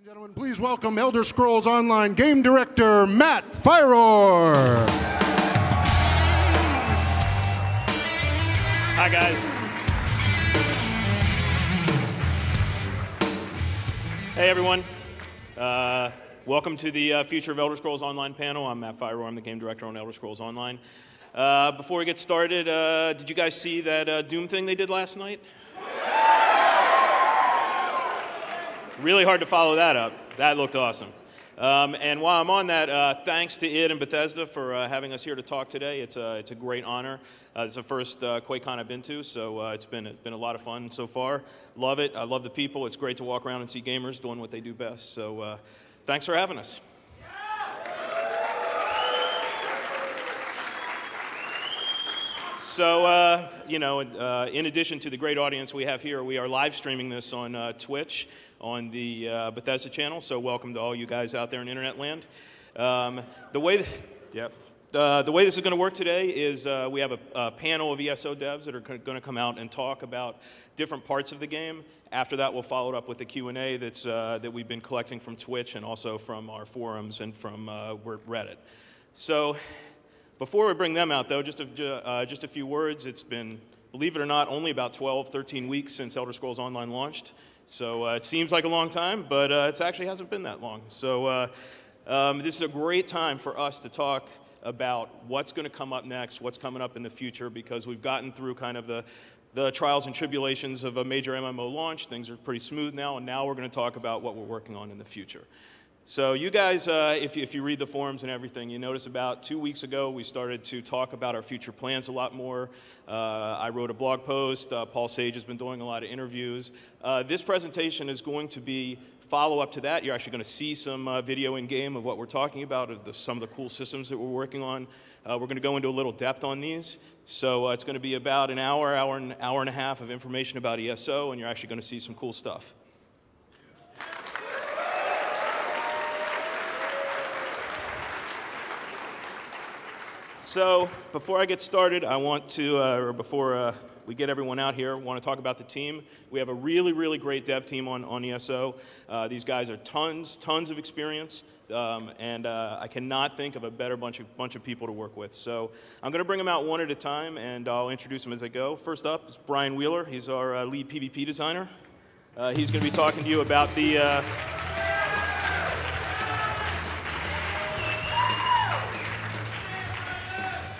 and gentlemen, please welcome Elder Scrolls Online Game Director, Matt Firor. Hi, guys. Hey, everyone. Welcome to the Future of Elder Scrolls Online panel. I'm Matt Firor. I'm the Game Director on Elder Scrolls Online. Before we get started, did you guys see that Doom thing they did last night? Really hard to follow that up. That looked awesome. And while I'm on that, thanks to id and Bethesda for having us here to talk today. It's a great honor. It's the first QuakeCon I've been to, so it's been a lot of fun so far. Love it. I love the people. It's great to walk around and see gamers doing what they do best. So thanks for having us. So, in addition to the great audience we have here, we are live streaming this on Twitch on the Bethesda channel. So welcome to all you guys out there in internet land. The way this is going to work today is we have a panel of ESO devs that are going to come out and talk about different parts of the game. After that, we'll follow it up with a Q&A that we've been collecting from Twitch and also from our forums and from Reddit. So before we bring them out, though, just a few words. It's been, believe it or not, only about 12, 13 weeks since Elder Scrolls Online launched. So it seems like a long time, but it actually hasn't been that long. So this is a great time for us to talk about what's going to come up next, what's coming up in the future, because we've gotten through kind of the trials and tribulations of a major MMO launch. Things are pretty smooth now, and now we're going to talk about what we're working on in the future. So you guys, if you read the forums and everything, you notice about 2 weeks ago we started to talk about our future plans a lot more. I wrote a blog post. Paul Sage has been doing a lot of interviews. This presentation is going to be follow-up to that. You're actually going to see some video in-game of what we're talking about, of some of the cool systems that we're working on. We're going to go into a little depth on these. So it's going to be about an hour and a half of information about ESO, and you're actually going to see some cool stuff. So before I get started, I want to, before we get everyone out here, I want to talk about the team. We have a really, really great dev team on ESO. These guys are tons of experience, and I cannot think of a better bunch of people to work with. So I'm going to bring them out one at a time, and I'll introduce them as I go. First up is Brian Wheeler. He's our lead PvP designer. He's going to be talking to you about the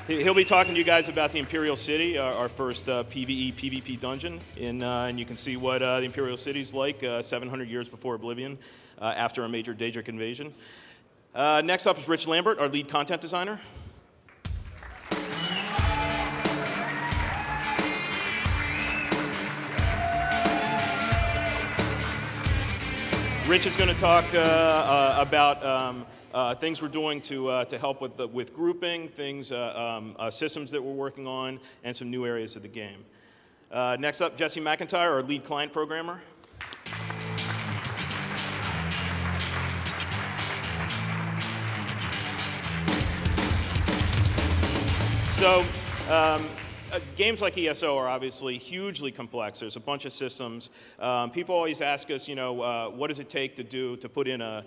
He'll be talking to you guys about the Imperial City, our first PVE PVP dungeon, and you can see what the Imperial City's like 700 years before Oblivion, after a major Daedric invasion. Next up is Rich Lambert, our lead content designer. Rich is going to talk about things we're doing to help with grouping, systems that we're working on, and some new areas of the game. Next up, Jesse McIntyre, our lead client programmer. So games like ESO are obviously hugely complex. There's a bunch of systems. People always ask us, what does it take to put in a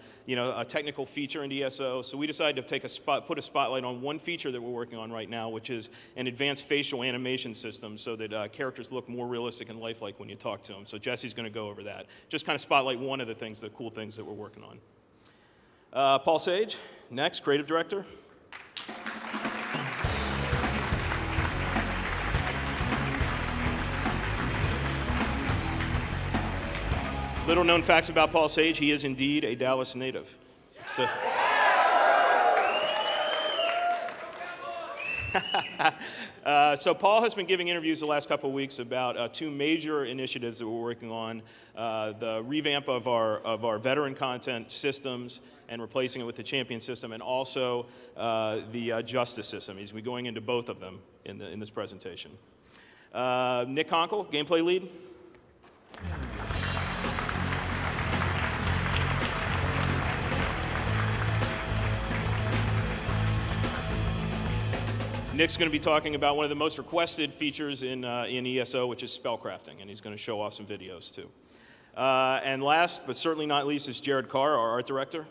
technical feature into ESO? So we decided to put a spotlight on one feature that we're working on right now, which is an advanced facial animation system, so that characters look more realistic and lifelike when you talk to them. So Jesse's going to go over that. Just kind of spotlight one of the cool things that we're working on. Paul Sage, next, creative director. Little known facts about Paul Sage, he is indeed a Dallas native. So, so Paul has been giving interviews the last couple of weeks about two major initiatives that we're working on, the revamp of our veteran content systems and replacing it with the champion system, and also the justice system. He's going to be going into both of them in this presentation. Nick Kronkle, gameplay lead. Nick's going to be talking about one of the most requested features in ESO, which is spellcrafting, and he's going to show off some videos too. And last, but certainly not least, is Jared Carr, our art director.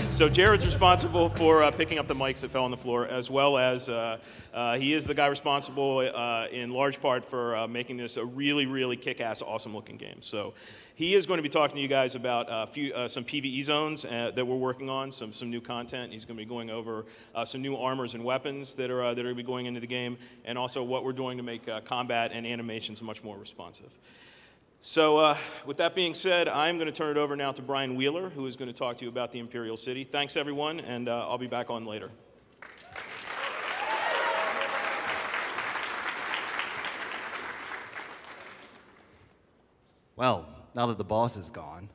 So Jared's responsible for picking up the mics that fell on the floor, as well as he is the guy responsible in large part for making this a really, really kick-ass, awesome-looking game. So he is going to be talking to you guys about some PVE zones that we're working on, some new content. He's going to be going over some new armors and weapons that are going to be going into the game, and also what we're doing to make combat and animations much more responsive. So with that being said, I'm going to turn it over now to Brian Wheeler, who is going to talk to you about the Imperial City. Thanks, everyone, and I'll be back on later. Well, now that the boss is gone,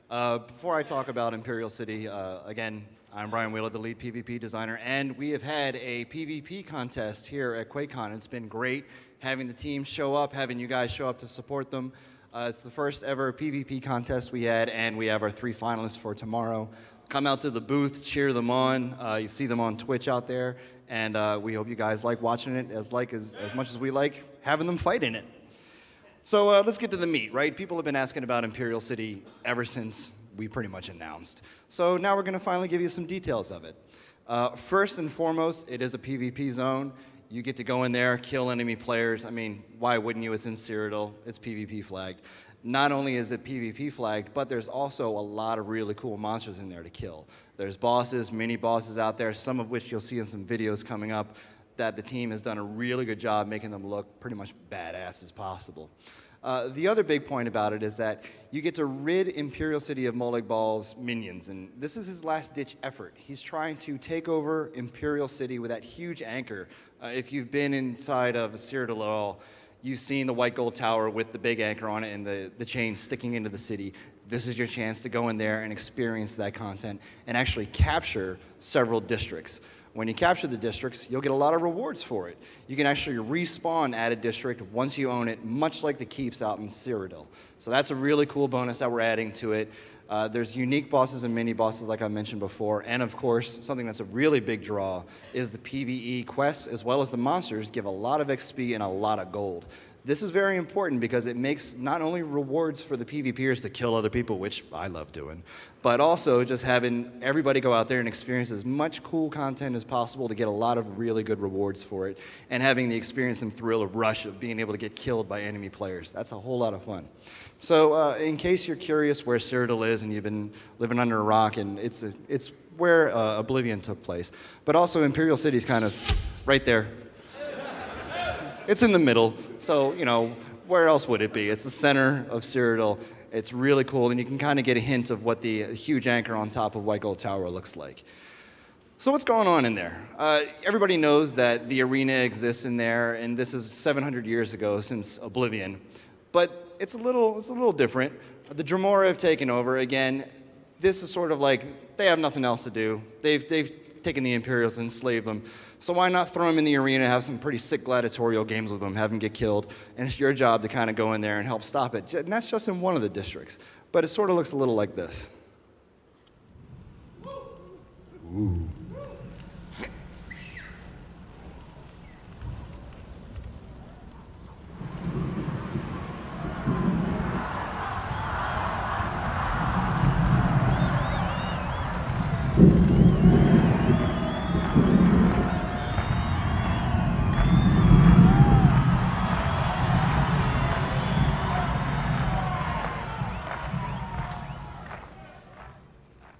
before I talk about Imperial City, again, I'm Brian Wheeler, the lead PvP designer, and we have had a PvP contest here at QuakeCon. It's been great having the team show up, having you guys show up to support them. It's the first ever PvP contest we had, and we have our 3 finalists for tomorrow. Come out to the booth, cheer them on. You see them on Twitch out there, and we hope you guys like watching it as much as we like having them fight in it. So let's get to the meat, right? People have been asking about Imperial City ever since we pretty much announced. So now we're going to finally give you some details of it. First and foremost, it is a PvP zone. You get to go in there, kill enemy players. I mean, why wouldn't you? It's in Cyrodiil. It's PvP flagged. Not only is it PvP flagged, but there's also a lot of really cool monsters in there to kill. There's bosses, mini bosses out there, some of which you'll see in some videos coming up, that the team has done a really good job making them look pretty much badass as possible. The other big point about it is that you get to rid Imperial City of Molag Bal's minions, and this is his last-ditch effort. He's trying to take over Imperial City with that huge anchor. If you've been inside of Cyrodiil at all, you've seen the white gold tower with the big anchor on it and the chain sticking into the city. This is your chance to go in there and experience that content and actually capture several districts. When you capture the districts, you'll get a lot of rewards for it. You can actually respawn at a district once you own it, much like the keeps out in Cyrodiil. So that's a really cool bonus that we're adding to it. There's unique bosses and mini bosses like I mentioned before, and of course, something that's a really big draw is the PvE quests, as well as the monsters give a lot of XP and a lot of gold. This is very important because it makes not only rewards for the PvPers to kill other people, which I love doing, but also just having everybody go out there and experience as much cool content as possible to get a lot of really good rewards for it, and having the experience and thrill of rush of being able to get killed by enemy players. That's a whole lot of fun. So in case you're curious where Cyrodiil is and you've been living under a rock, and it's where Oblivion took place, but also Imperial City's kind of right there. It's in the middle, so, you know, where else would it be? It's the center of Cyrodiil. It's really cool, and you can kind of get a hint of what the huge anchor on top of White Gold Tower looks like. So what's going on in there? Everybody knows that the arena exists in there, and this is 700 years ago since Oblivion. But it's a little different. The Dremora have taken over. Again, this is sort of like they have nothing else to do. They've taken the Imperials and enslaved them. So why not throw them in the arena, have some pretty sick gladiatorial games with them, have them get killed, and it's your job to kind of go in there and help stop it. And that's just in one of the districts. But it sort of looks a little like this. Ooh.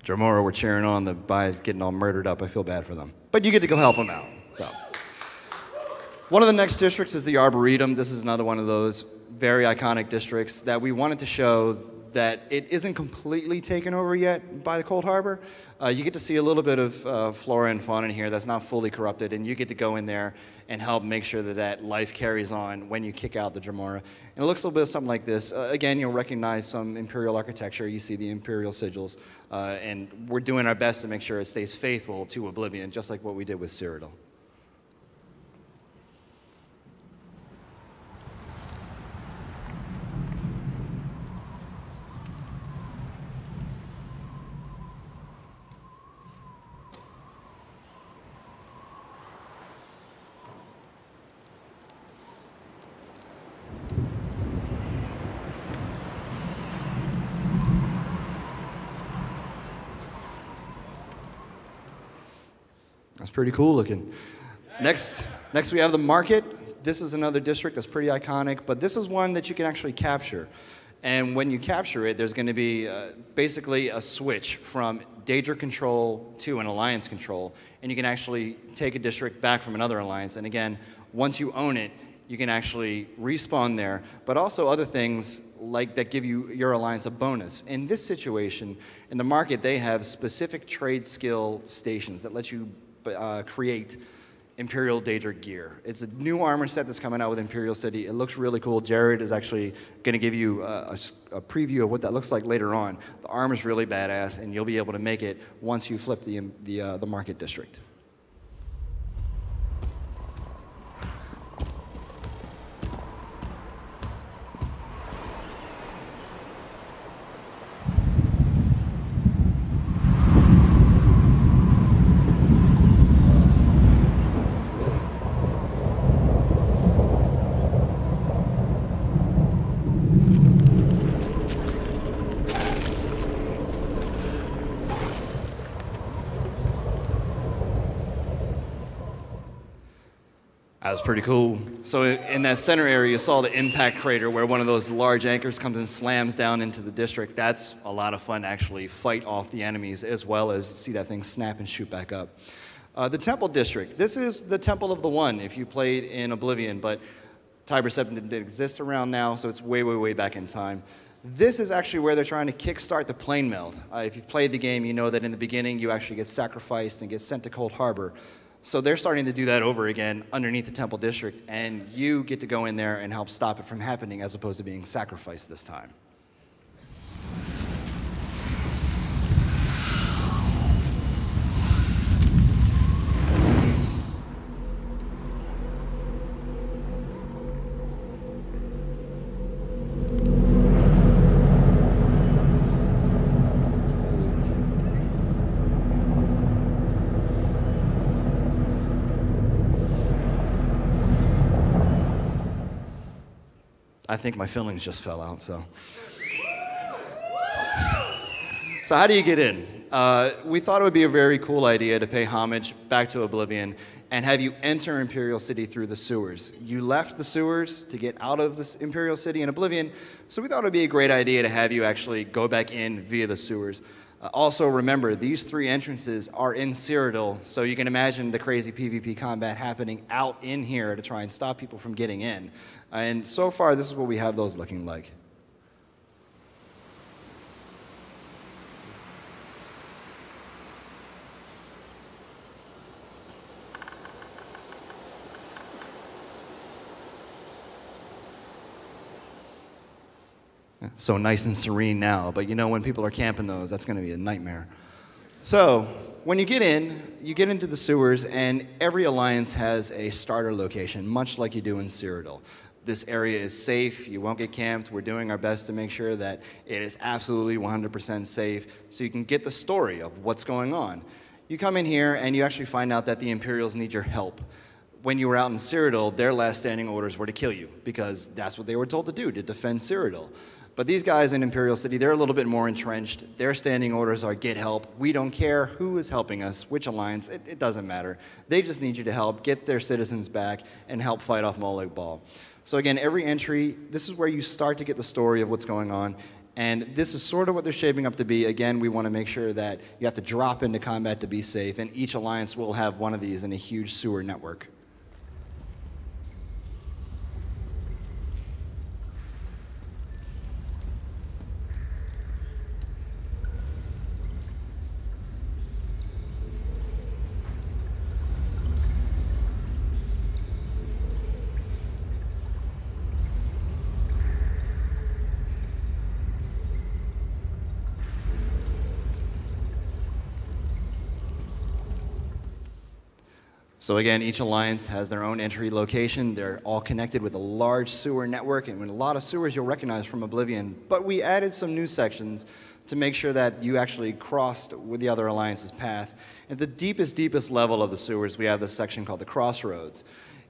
Dremora were cheering on, the guys getting all murdered up. I feel bad for them. But you get to go help them out. So, one of the next districts is the Arboretum. This is another one of those very iconic districts that we wanted to show that it isn't completely taken over yet by the Cold Harbor. You get to see a little bit of flora and fauna in here that's not fully corrupted, and you get to go in there and help make sure that that life carries on when you kick out the Dremora. And it looks a little bit something like this. Again, you'll recognize some Imperial architecture. You see the Imperial sigils, and we're doing our best to make sure it stays faithful to Oblivion, just like what we did with Cyrodiil. pretty cool looking. Next we have the market. This is another district that's pretty iconic, but this is one that you can actually capture. And when you capture it, there's going to be basically a switch from Daedra control to an alliance control, and you can actually take a district back from another alliance. And again, once you own it, you can actually respawn there, but also other things like that give your alliance a bonus. In this situation, in the market, they have specific trade skill stations that let you create Imperial Daedra gear. It's a new armor set that's coming out with Imperial City. It looks really cool. Jared is actually going to give you a preview of what that looks like later on. The armor's really badass, and you'll be able to make it once you flip the market district. That was pretty cool. So in that center area, you saw the impact crater where one of those large anchors comes and slams down into the district. That's a lot of fun to actually fight off the enemies as well as see that thing snap and shoot back up. The Temple District. This is the Temple of the One if you played in Oblivion, but Tiber 7 didn't exist around now, so it's way, way, way back in time. This is actually where they're trying to kickstart the plane meld. If you've played the game, you know that in the beginning you actually get sacrificed and get sent to Cold Harbor. So they're starting to do that over again underneath the Temple District, and you get to go in there and help stop it from happening as opposed to being sacrificed this time. I think my fillings just fell out, so. So how do you get in? We thought it would be a very cool idea to pay homage back to Oblivion and have you enter Imperial City through the sewers. You left the sewers to get out of this Imperial City in Oblivion, so we thought it would be a great idea to have you actually go back in via the sewers. Also remember, these 3 entrances are in Cyrodiil, so you can imagine the crazy PvP combat happening out in here to try and stop people from getting in. And so far, this is what we have those looking like. So nice and serene now, but you know when people are camping those, that's going to be a nightmare. So when you get into the sewers, and every alliance has a starter location, much like you do in Cyrodiil. This area is safe, you won't get camped. We're doing our best to make sure that it is absolutely 100% safe so you can get the story of what's going on. You come in here and you actually find out that the Imperials need your help. When you were out in Cyrodiil, their last standing orders were to kill you because that's what they were told to do, to defend Cyrodiil. But these guys in Imperial City, they're a little bit more entrenched. Their standing orders are get help. We don't care who is helping us, which alliance, it doesn't matter. They just need you to help get their citizens back and help fight off Molag Bal. So again, every entry, this is where you start to get the story of what's going on. And this is sort of what they're shaping up to be. Again, we want to make sure that you have to drop into combat to be safe, and each alliance will have one of these in a huge sewer network. So again, each alliance has their own entry location. They're all connected with a large sewer network, and with a lot of sewers you'll recognize from Oblivion. But we added some new sections to make sure that you actually crossed with the other alliance's path. At the deepest level of the sewers, we have this section called the Crossroads.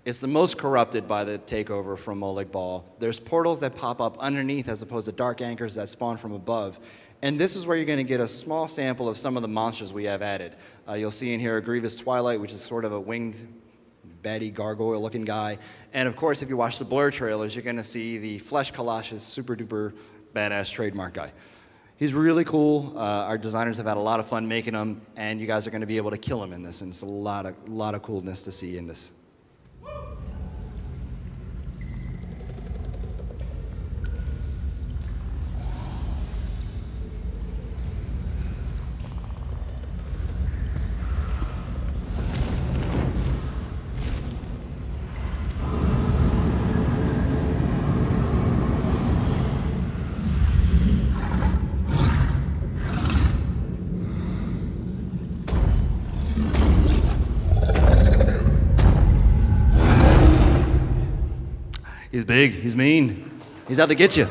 It's the most corrupted by the takeover from Molag Bal. There's portals that pop up underneath as opposed to dark anchors that spawn from above. And this is where you're going to get a small sample of some of the monsters we have added. You'll see in here a Grievous Twilight, which is sort of a winged, baddie, gargoyle-looking guy. And of course, if you watch the Blur trailers, you're going to see the Flesh Colossus super-duper badass trademark guy. He's really cool. Our designers have had a lot of fun making him, and you guys are going to be able to kill him in this. And it's a lot of coolness to see in this. He's big, he's mean, he's out to get you.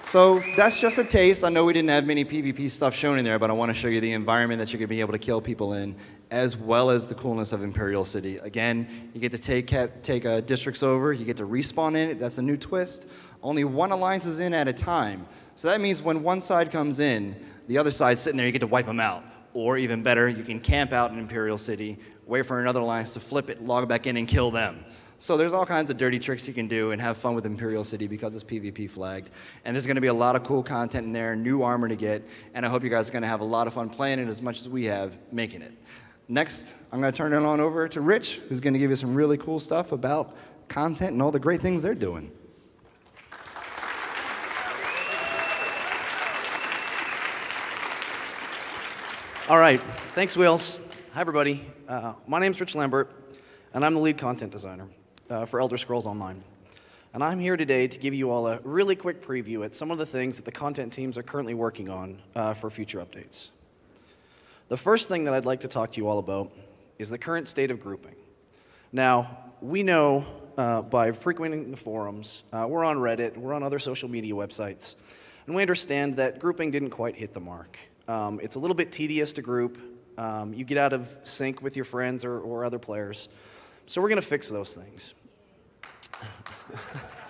So that's just a taste. I know we didn't have many PvP stuff shown in there, but I want to show you the environment that you're going to be able to kill people in, as well as the coolness of Imperial City. Again, you get to take districts over, you get to respawn in it. That's a new twist. Only one alliance is in at a time. So that means when one side comes in, the other side's sitting there, you get to wipe them out. Or even better, you can camp out in Imperial City, wait for another alliance to flip it, log back in, and kill them. So there's all kinds of dirty tricks you can do and have fun with Imperial City because it's PvP flagged. And there's going to be a lot of cool content in there, new armor to get, and I hope you guys are going to have a lot of fun playing it as much as we have making it. Next, I'm going to turn it on over to Rich, who's going to give you some really cool stuff about content and all the great things they're doing. All right, thanks, Wheels. Hi, everybody. My name's Rich Lambert, and I'm the lead content designer for Elder Scrolls Online. And I'm here today to give you all a really quick preview at some of the things that the content teams are currently working on for future updates. The first thing that I'd like to talk to you all about is the current state of grouping. Now, we know by frequenting the forums, we're on Reddit, we're on other social media websites, and we understand that grouping didn't quite hit the mark. It's a little bit tedious to group. You get out of sync with your friends or other players. So we're going to fix those things.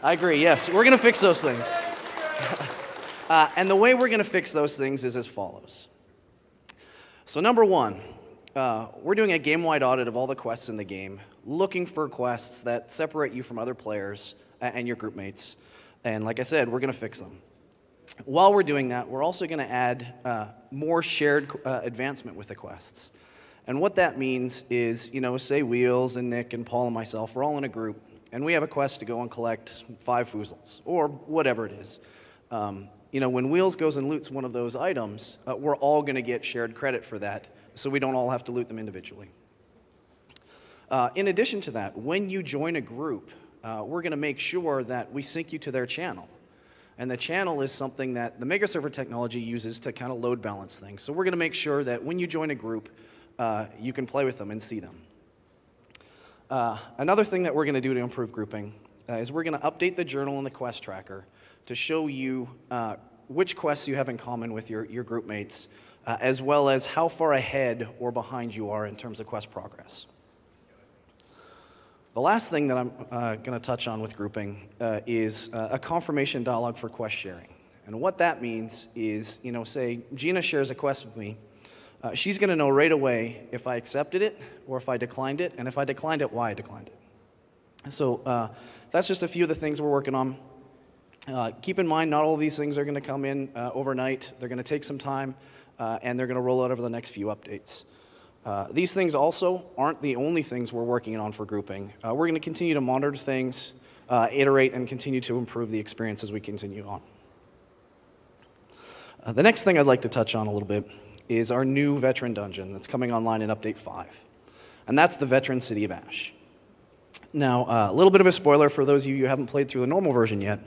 I agree, yes. We're going to fix those things. And the way we're going to fix those things is as follows. So number one, we're doing a game-wide audit of all the quests in the game, looking for quests that separate you from other players and your group mates. And like I said, we're going to fix them. While we're doing that, we're also going to add more shared advancement with the quests. And what that means is, you know, say Wheels and Nick and Paul and myself, we're all in a group, and we have a quest to go and collect 5 foozles, or whatever it is. You know, when Wheels goes and loots one of those items, we're all going to get shared credit for that, so we don't all have to loot them individually. In addition to that, when you join a group, we're going to make sure that we sync you to their channel. And the channel is something that the mega server technology uses to kind of load balance things. So we're going to make sure that when you join a group, you can play with them and see them. Another thing that we're going to do to improve grouping is we're going to update the journal and the quest tracker to show you which quests you have in common with your group mates, as well as how far ahead or behind you are in terms of quest progress. The last thing that I'm going to touch on with grouping is a confirmation dialog for quest sharing. And what that means is, you know, say Gina shares a quest with me, she's going to know right away if I accepted it or if I declined it, and if I declined it, why I declined it. So that's just a few of the things we're working on. Keep in mind, not all of these things are going to come in overnight. They're going to take some time, and they're going to roll out over the next few updates. These things also aren't the only things we're working on for grouping. We're going to continue to monitor things, iterate, and continue to improve the experience as we continue on. The next thing I'd like to touch on a little bit is our new veteran dungeon that's coming online in Update 5. And that's the Veteran City of Ash. Now, a little bit of a spoiler for those of you who haven't played through the normal version yet,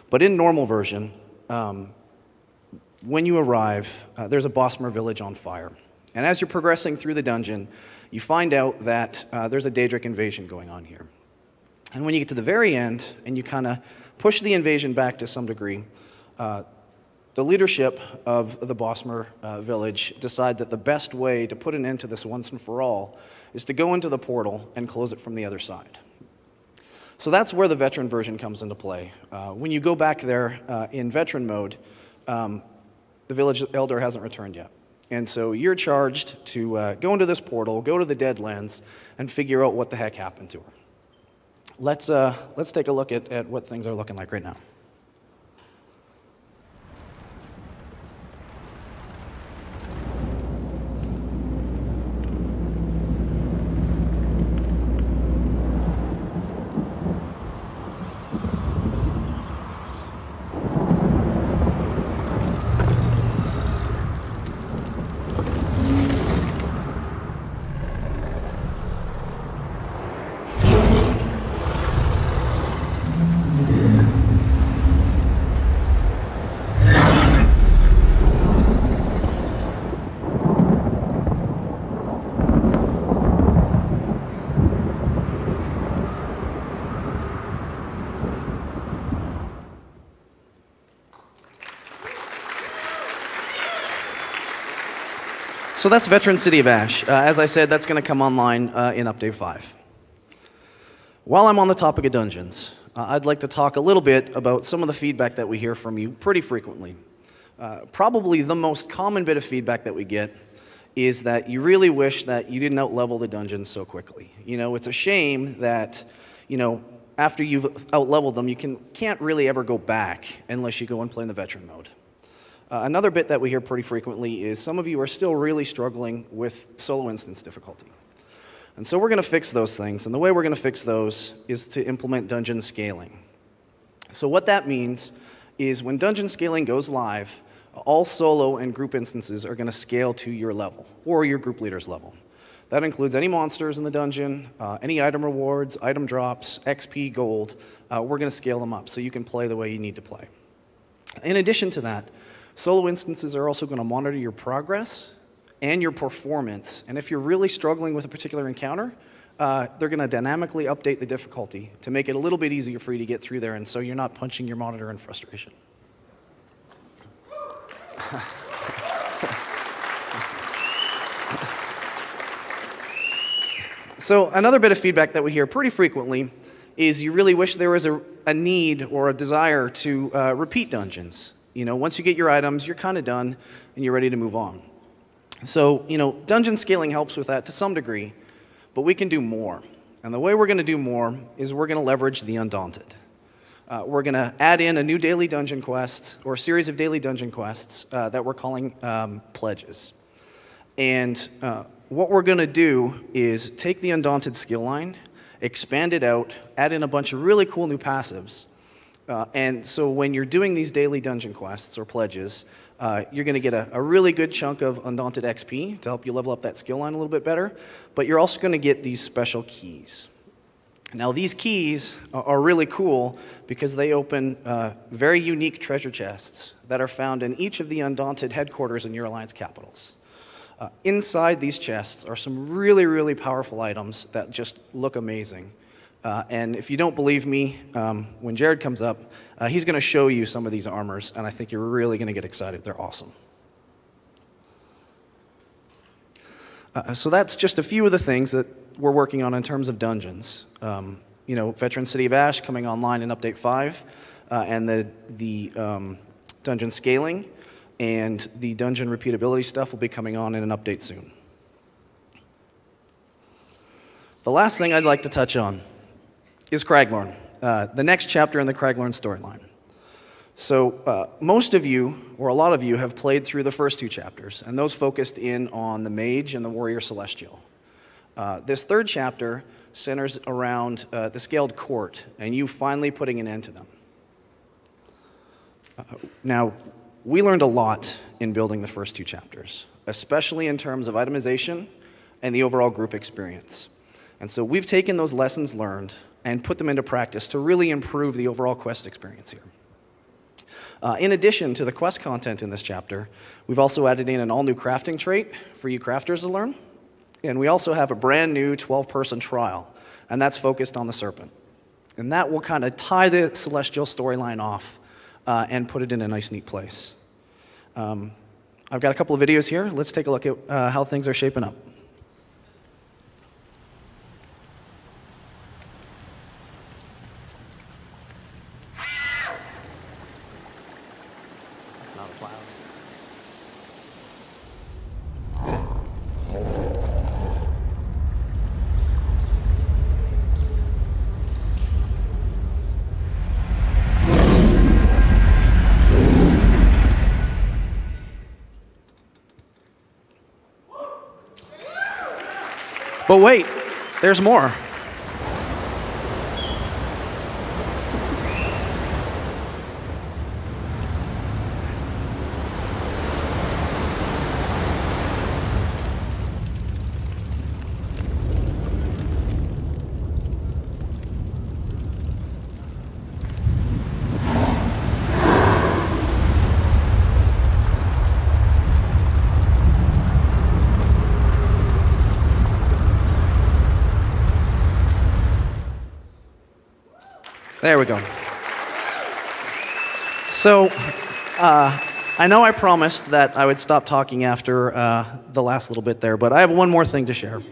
but in normal version, when you arrive, there's a Bosmer village on fire. And as you're progressing through the dungeon, you find out that there's a Daedric invasion going on here. And when you get to the very end, and you kind of push the invasion back to some degree, the leadership of the Bosmer village decide that the best way to put an end to this once and for all is to go into the portal and close it from the other side. So that's where the veteran version comes into play. When you go back there in veteran mode, the village elder hasn't returned yet. And so you're charged to go into this portal, go to the Deadlands, and figure out what the heck happened to her. Let's take a look at what things are looking like right now. So that's Veteran City of Ash. As I said, that's going to come online in Update 5. While I'm on the topic of dungeons, I'd like to talk a little bit about some of the feedback that we hear from you pretty frequently. Probably the most common bit of feedback that we get is that you really wish that you didn't outlevel the dungeons so quickly. You know, it's a shame that, you know, after you've outleveled them, you can't really ever go back unless you go and play in the veteran mode. Another bit that we hear pretty frequently is some of you are still really struggling with solo instance difficulty. And so we're going to fix those things, and the way we're going to fix those is to implement dungeon scaling. So what that means is when dungeon scaling goes live, all solo and group instances are going to scale to your level, or your group leader's level. That includes any monsters in the dungeon, any item rewards, item drops, XP, gold. We're going to scale them up so you can play the way you need to play. In addition to that, solo instances are also going to monitor your progress and your performance. And if you're really struggling with a particular encounter, they're going to dynamically update the difficulty to make it a little bit easier for you to get through there, and so you're not punching your monitor in frustration. So another bit of feedback that we hear pretty frequently is you really wish there was a need or a desire to repeat dungeons. You know, once you get your items, you're kind of done and you're ready to move on. So, you know, dungeon scaling helps with that to some degree, but we can do more. And the way we're going to do more is we're going to leverage the Undaunted. We're going to add in a new daily dungeon quest, or a series of daily dungeon quests that we're calling pledges. And what we're going to do is take the Undaunted skill line, expand it out, add in a bunch of really cool new passives. And so when you're doing these daily dungeon quests or pledges, you're going to get a really good chunk of Undaunted XP to help you level up that skill line a little bit better, but you're also going to get these special keys. Now these keys are really cool because they open very unique treasure chests that are found in each of the Undaunted headquarters in your Alliance capitals. Inside these chests are some really, really powerful items that just look amazing. And if you don't believe me, when Jared comes up, he's going to show you some of these armors, and I think you're really going to get excited. They're awesome. So that's just a few of the things that we're working on in terms of dungeons. You know, Veteran City of Ash coming online in Update 5, and the dungeon scaling, and the dungeon repeatability stuff will be coming on in an update soon. The last thing I'd like to touch on is Craglorn, the next chapter in the Craglorn storyline. So most of you, or a lot of you, have played through the first two chapters, and those focused in on the Mage and the Warrior Celestial. This third chapter centers around the Scaled Court, and you finally putting an end to them. Now, we learned a lot in building the first two chapters, especially in terms of itemization and the overall group experience. And so we've taken those lessons learned and put them into practice to really improve the overall quest experience here. In addition to the quest content in this chapter, we've also added in an all-new crafting trait for you crafters to learn. And we also have a brand new 12-person trial, and that's focused on the Serpent. And that will kind of tie the Celestial storyline off and put it in a nice, neat place. I've got a couple of videos here. Let's take a look at how things are shaping up. That's not a cloud. But wait, there's more. There we go. So, I know I promised that I would stop talking after the last little bit there, but I have one more thing to share,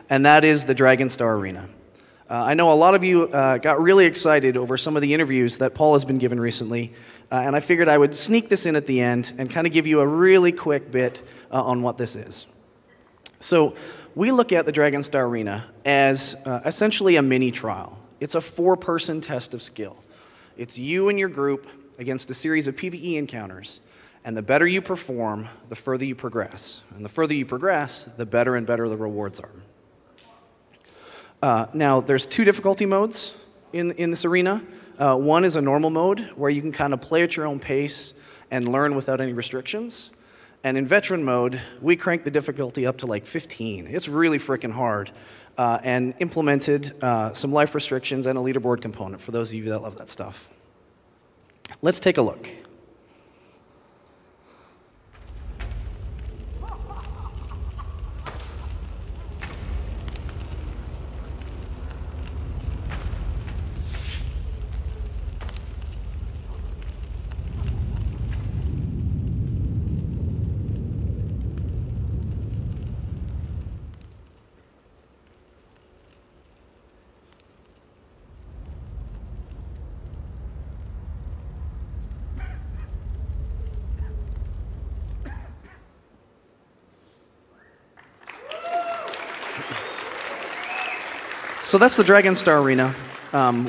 and that is the Dragon Star Arena. I know a lot of you got really excited over some of the interviews that Paul has been given recently, and I figured I would sneak this in at the end and kind of give you a really quick bit on what this is. So, we look at the Dragon Star Arena as essentially a mini trial. It's a 4-person test of skill. It's you and your group against a series of PVE encounters. And the better you perform, the further you progress. And the further you progress, the better and better the rewards are. Now, there's 2 difficulty modes in this arena. One is a normal mode, where you can kind of play at your own pace and learn without any restrictions. And in veteran mode, we crank the difficulty up to like 15. It's really freaking hard. And implemented some life restrictions and a leaderboard component for those of you that love that stuff. Let's take a look. So that's the Dragon Star Arena.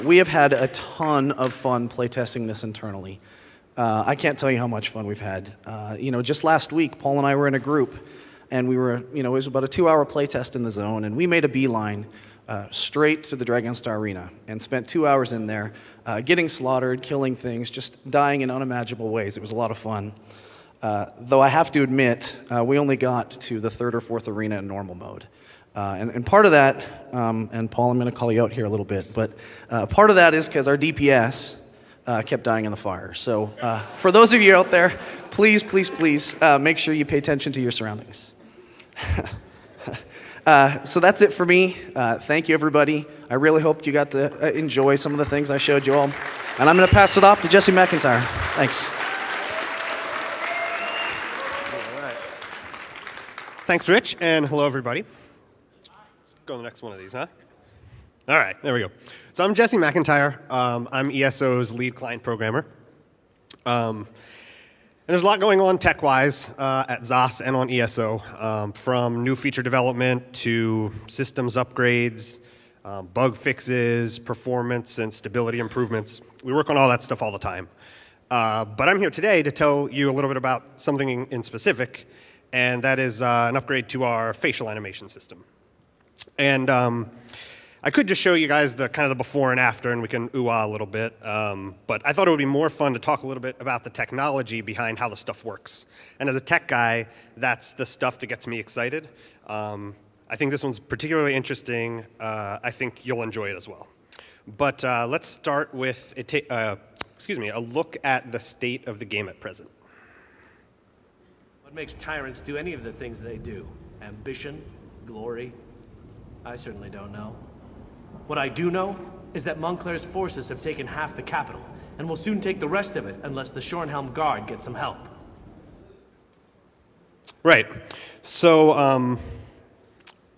We have had a ton of fun playtesting this internally. I can't tell you how much fun we've had. Just last week, Paul and I were in a group, and we were, it was about a 2-hour playtest in the zone, and we made a beeline straight to the Dragon Star Arena and spent 2 hours in there, getting slaughtered, killing things, just dying in unimaginable ways. It was a lot of fun. Though I have to admit, we only got to the 3rd or 4th arena in normal mode. And part of that, and Paul, I'm going to call you out here a little bit, but part of that is because our DPS kept dying in the fire. So for those of you out there, please, please, please make sure you pay attention to your surroundings. So that's it for me. Thank you, everybody. I really hope you got to enjoy some of the things I showed you all. And I'm going to pass it off to Jesse McIntyre. Thanks. All right. Thanks, Rich, and hello, everybody. Go on the next one of these, huh? All right, there we go. So I'm Jesse McIntyre. I'm ESO's lead client programmer. And there's a lot going on tech-wise at ZOS and on ESO, from new feature development to systems upgrades, bug fixes, performance and stability improvements. We work on all that stuff all the time. But I'm here today to tell you a little bit about something in specific, and that is an upgrade to our facial animation system. And I could just show you guys the kind of the before and after, and we can ooh-ah a little bit. But I thought it would be more fun to talk a little bit about the technology behind how the stuff works. And as a tech guy, that's the stuff that gets me excited. I think this one's particularly interesting. I think you'll enjoy it as well. But let's start with a look at the state of the game at present. What makes tyrants do any of the things they do? Ambition? Glory? I certainly don't know. What I do know is that Montclair's forces have taken half the capital, and will soon take the rest of it unless the Shornhelm Guard gets some help. Right. So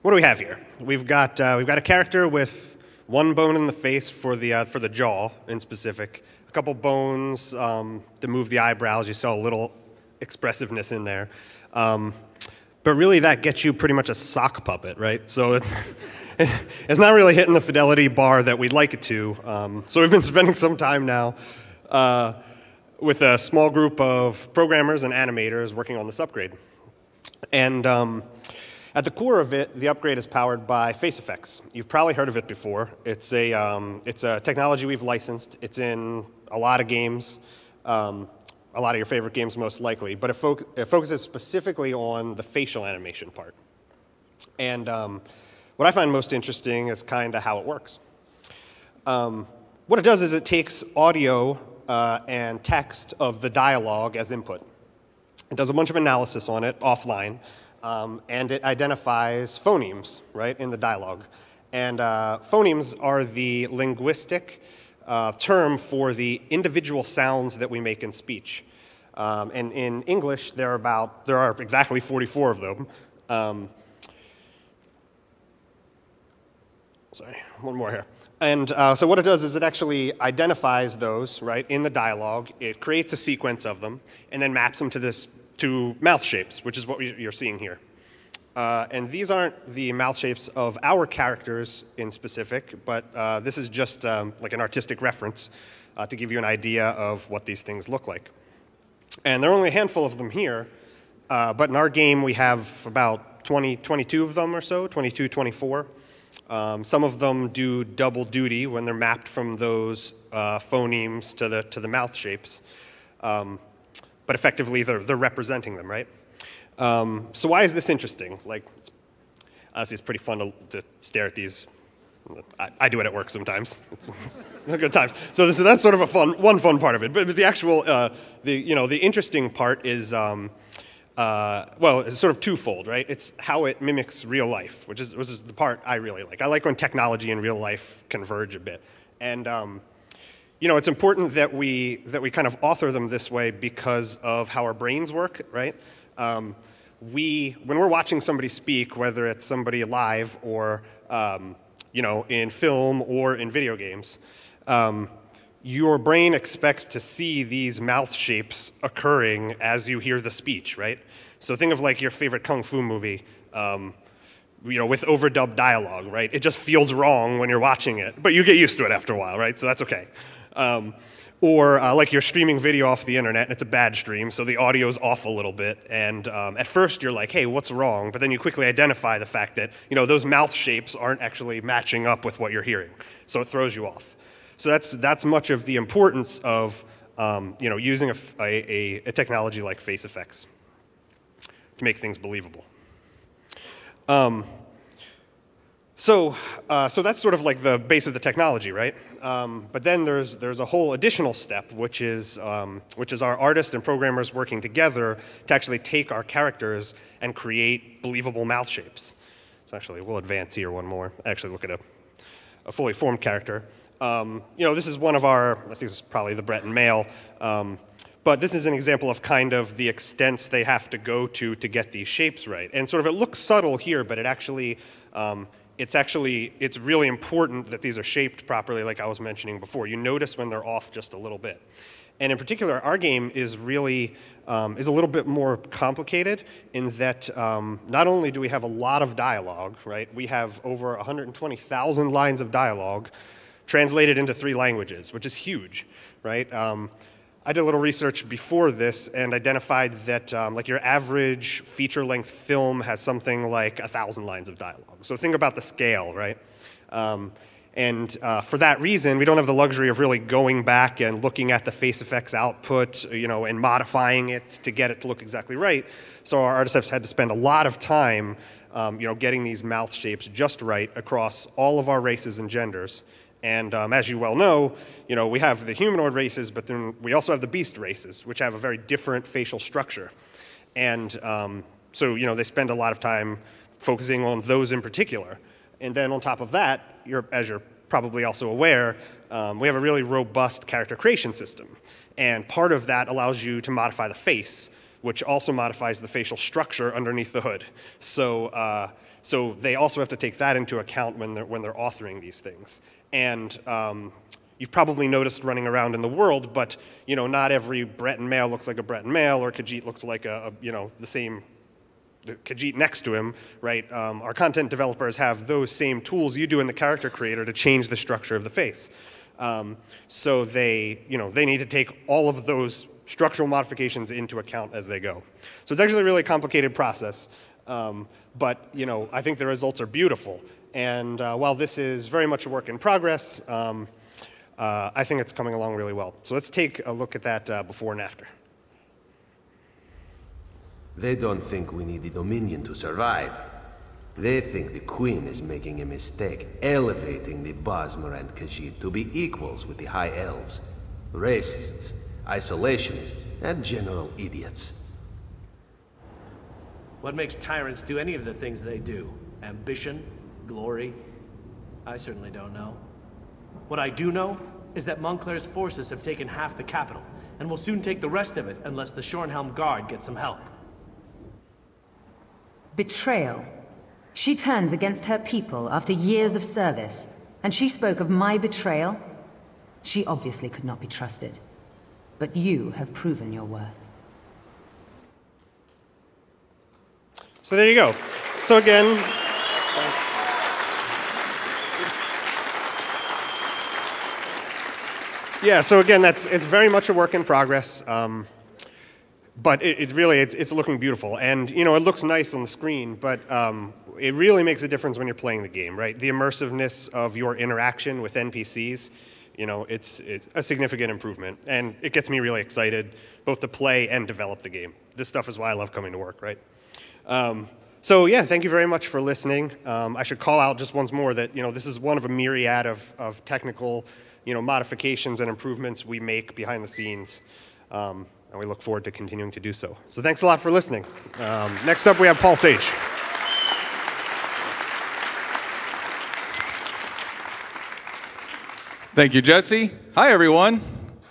what do we have here? We've got a character with one bone in the face for the jaw in specific, a couple bones to move the eyebrows. You saw a little expressiveness in there. But really, that gets you pretty much a sock puppet, right? So it's not really hitting the fidelity bar that we'd like it to. So we've been spending some time now with a small group of programmers and animators working on this upgrade. And at the core of it, the upgrade is powered by face effects. You've probably heard of it before. It's a technology we've licensed. It's in a lot of games, a lot of your favorite games most likely, but it focuses specifically on the facial animation part. And what I find most interesting is kind of how it works. What it does is it takes audio and text of the dialogue as input. It does a bunch of analysis on it offline, and it identifies phonemes, right, in the dialogue. And phonemes are the linguistic term for the individual sounds that we make in speech. And in English, there are exactly 44 of them. Sorry, one more here. And so what it does is it actually identifies those, right, in the dialogue. It creates a sequence of them, and then maps them to mouth shapes, which is what you're seeing here. And these aren't the mouth shapes of our characters in specific, but this is just like an artistic reference to give you an idea of what these things look like. And there are only a handful of them here, but in our game we have about 22 of them or so, 22, 24. Some of them do double duty when they're mapped from those phonemes to the mouth shapes. But effectively, they're representing them, right? So why is this interesting? Like, honestly, it's pretty fun to stare at these. I do it at work sometimes. It's a good time. So that's sort of one fun part of it. But the actual, the interesting part is, well, it's sort of twofold, right? It's how it mimics real life, which is the part I really like. I like when technology and real life converge a bit. And it's important that we kind of author them this way because of how our brains work, right? When we're watching somebody speak, whether it's somebody live or in film or in video games, your brain expects to see these mouth shapes occurring as you hear the speech, right? So think of like your favorite kung fu movie, with overdubbed dialogue, right? It just feels wrong when you're watching it, but you get used to it after a while, right? So that's okay. Or like you're streaming video off the internet, and it's a bad stream, so the audio's off a little bit, and at first you're like, hey, what's wrong? But then you quickly identify the fact that, those mouth shapes aren't actually matching up with what you're hearing, so it throws you off. So that's much of the importance of, using a technology like face effects to make things believable. So that's sort of like the base of the technology, right? But then there's a whole additional step, which is our artists and programmers working together to actually take our characters and create believable mouth shapes. So actually, we'll advance here one more. Actually, look at a fully formed character. This is one of our, I think this is probably the Breton male, but this is an example of kind of the extents they have to go to get these shapes right. And sort of it looks subtle here, but it actually, it's really important that these are shaped properly, like I was mentioning before. You notice when they're off just a little bit. And in particular, our game is really, is a little bit more complicated in that not only do we have a lot of dialogue, right? We have over 120,000 lines of dialogue translated into 3 languages, which is huge, right? I did a little research before this and identified that like your average feature-length film has something like 1,000 lines of dialogue. So think about the scale, right? And for that reason, we don't have the luxury of really going back and looking at the face effects output, and modifying it to get it to look exactly right. So our artists have had to spend a lot of time, getting these mouth shapes just right across all of our races and genders. And as you well know, we have the humanoid races, but then we also have the beast races, which have a very different facial structure. And so, they spend a lot of time focusing on those in particular. And then on top of that, as you're probably also aware, we have a really robust character creation system. And part of that allows you to modify the face which also modifies the facial structure underneath the hood. So, so they also have to take that into account when they're authoring these things. And you've probably noticed running around in the world, but not every Breton male looks like a Breton male, or Khajiit looks like the same Khajiit next to him, right? Our content developers have those same tools you do in the character creator to change the structure of the face. So they need to take all of those structural modifications into account as they go. So it's actually a really complicated process, but I think the results are beautiful. And while this is very much a work in progress, I think it's coming along really well. So let's take a look at that before and after. They don't think we need the Dominion to survive. They think the Queen is making a mistake, elevating the Bosmer and Khajiit to be equals with the High Elves. Racists, isolationists, and general idiots. What makes tyrants do any of the things they do? Ambition? Glory? I certainly don't know. What I do know is that Montclair's forces have taken half the capital, and will soon take the rest of it unless the Shornhelm Guard gets some help. Betrayal. She turns against her people after years of service, and she spoke of my betrayal? She obviously could not be trusted. But you have proven your worth. So there you go. So again, yeah, so again, it's very much a work in progress, but it's looking beautiful. And it looks nice on the screen, but it really makes a difference when you're playing the game, right? The immersiveness of your interaction with NPCs, it's a significant improvement. And it gets me really excited, both to play and develop the game. This stuff is why I love coming to work, right? So yeah, thank you very much for listening. I should call out just once more that this is one of a myriad of technical modifications and improvements we make behind the scenes, and we look forward to continuing to do so. So thanks a lot for listening. Next up, we have Paul Sage. Thank you, Jesse. Hi, everyone.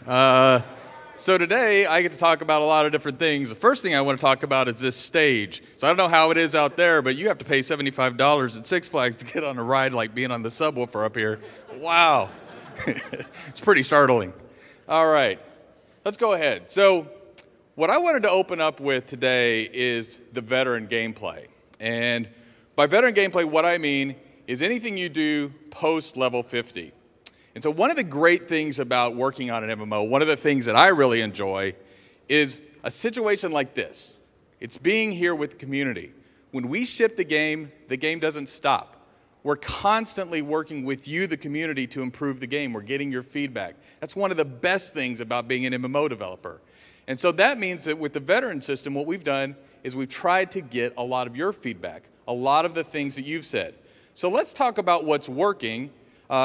So today, I get to talk about a lot of different things. The first thing I want to talk about is this stage. So I don't know how it is out there, but you have to pay $75 at Six Flags to get on a ride like being on the subwoofer up here. Wow. It's pretty startling. All right, let's go ahead. So what I wanted to open up with today is the veteran gameplay. And by veteran gameplay, what I mean is anything you do post level 50. And so one of the great things about working on an MMO, one of the things that I really enjoy is a situation like this. It's being here with the community. When we ship the game doesn't stop. We're constantly working with you, the community, to improve the game. We're getting your feedback. That's one of the best things about being an MMO developer. And so that means that with the veteran system, what we've done is we've tried to get a lot of your feedback, a lot of the things that you've said. So let's talk about what's working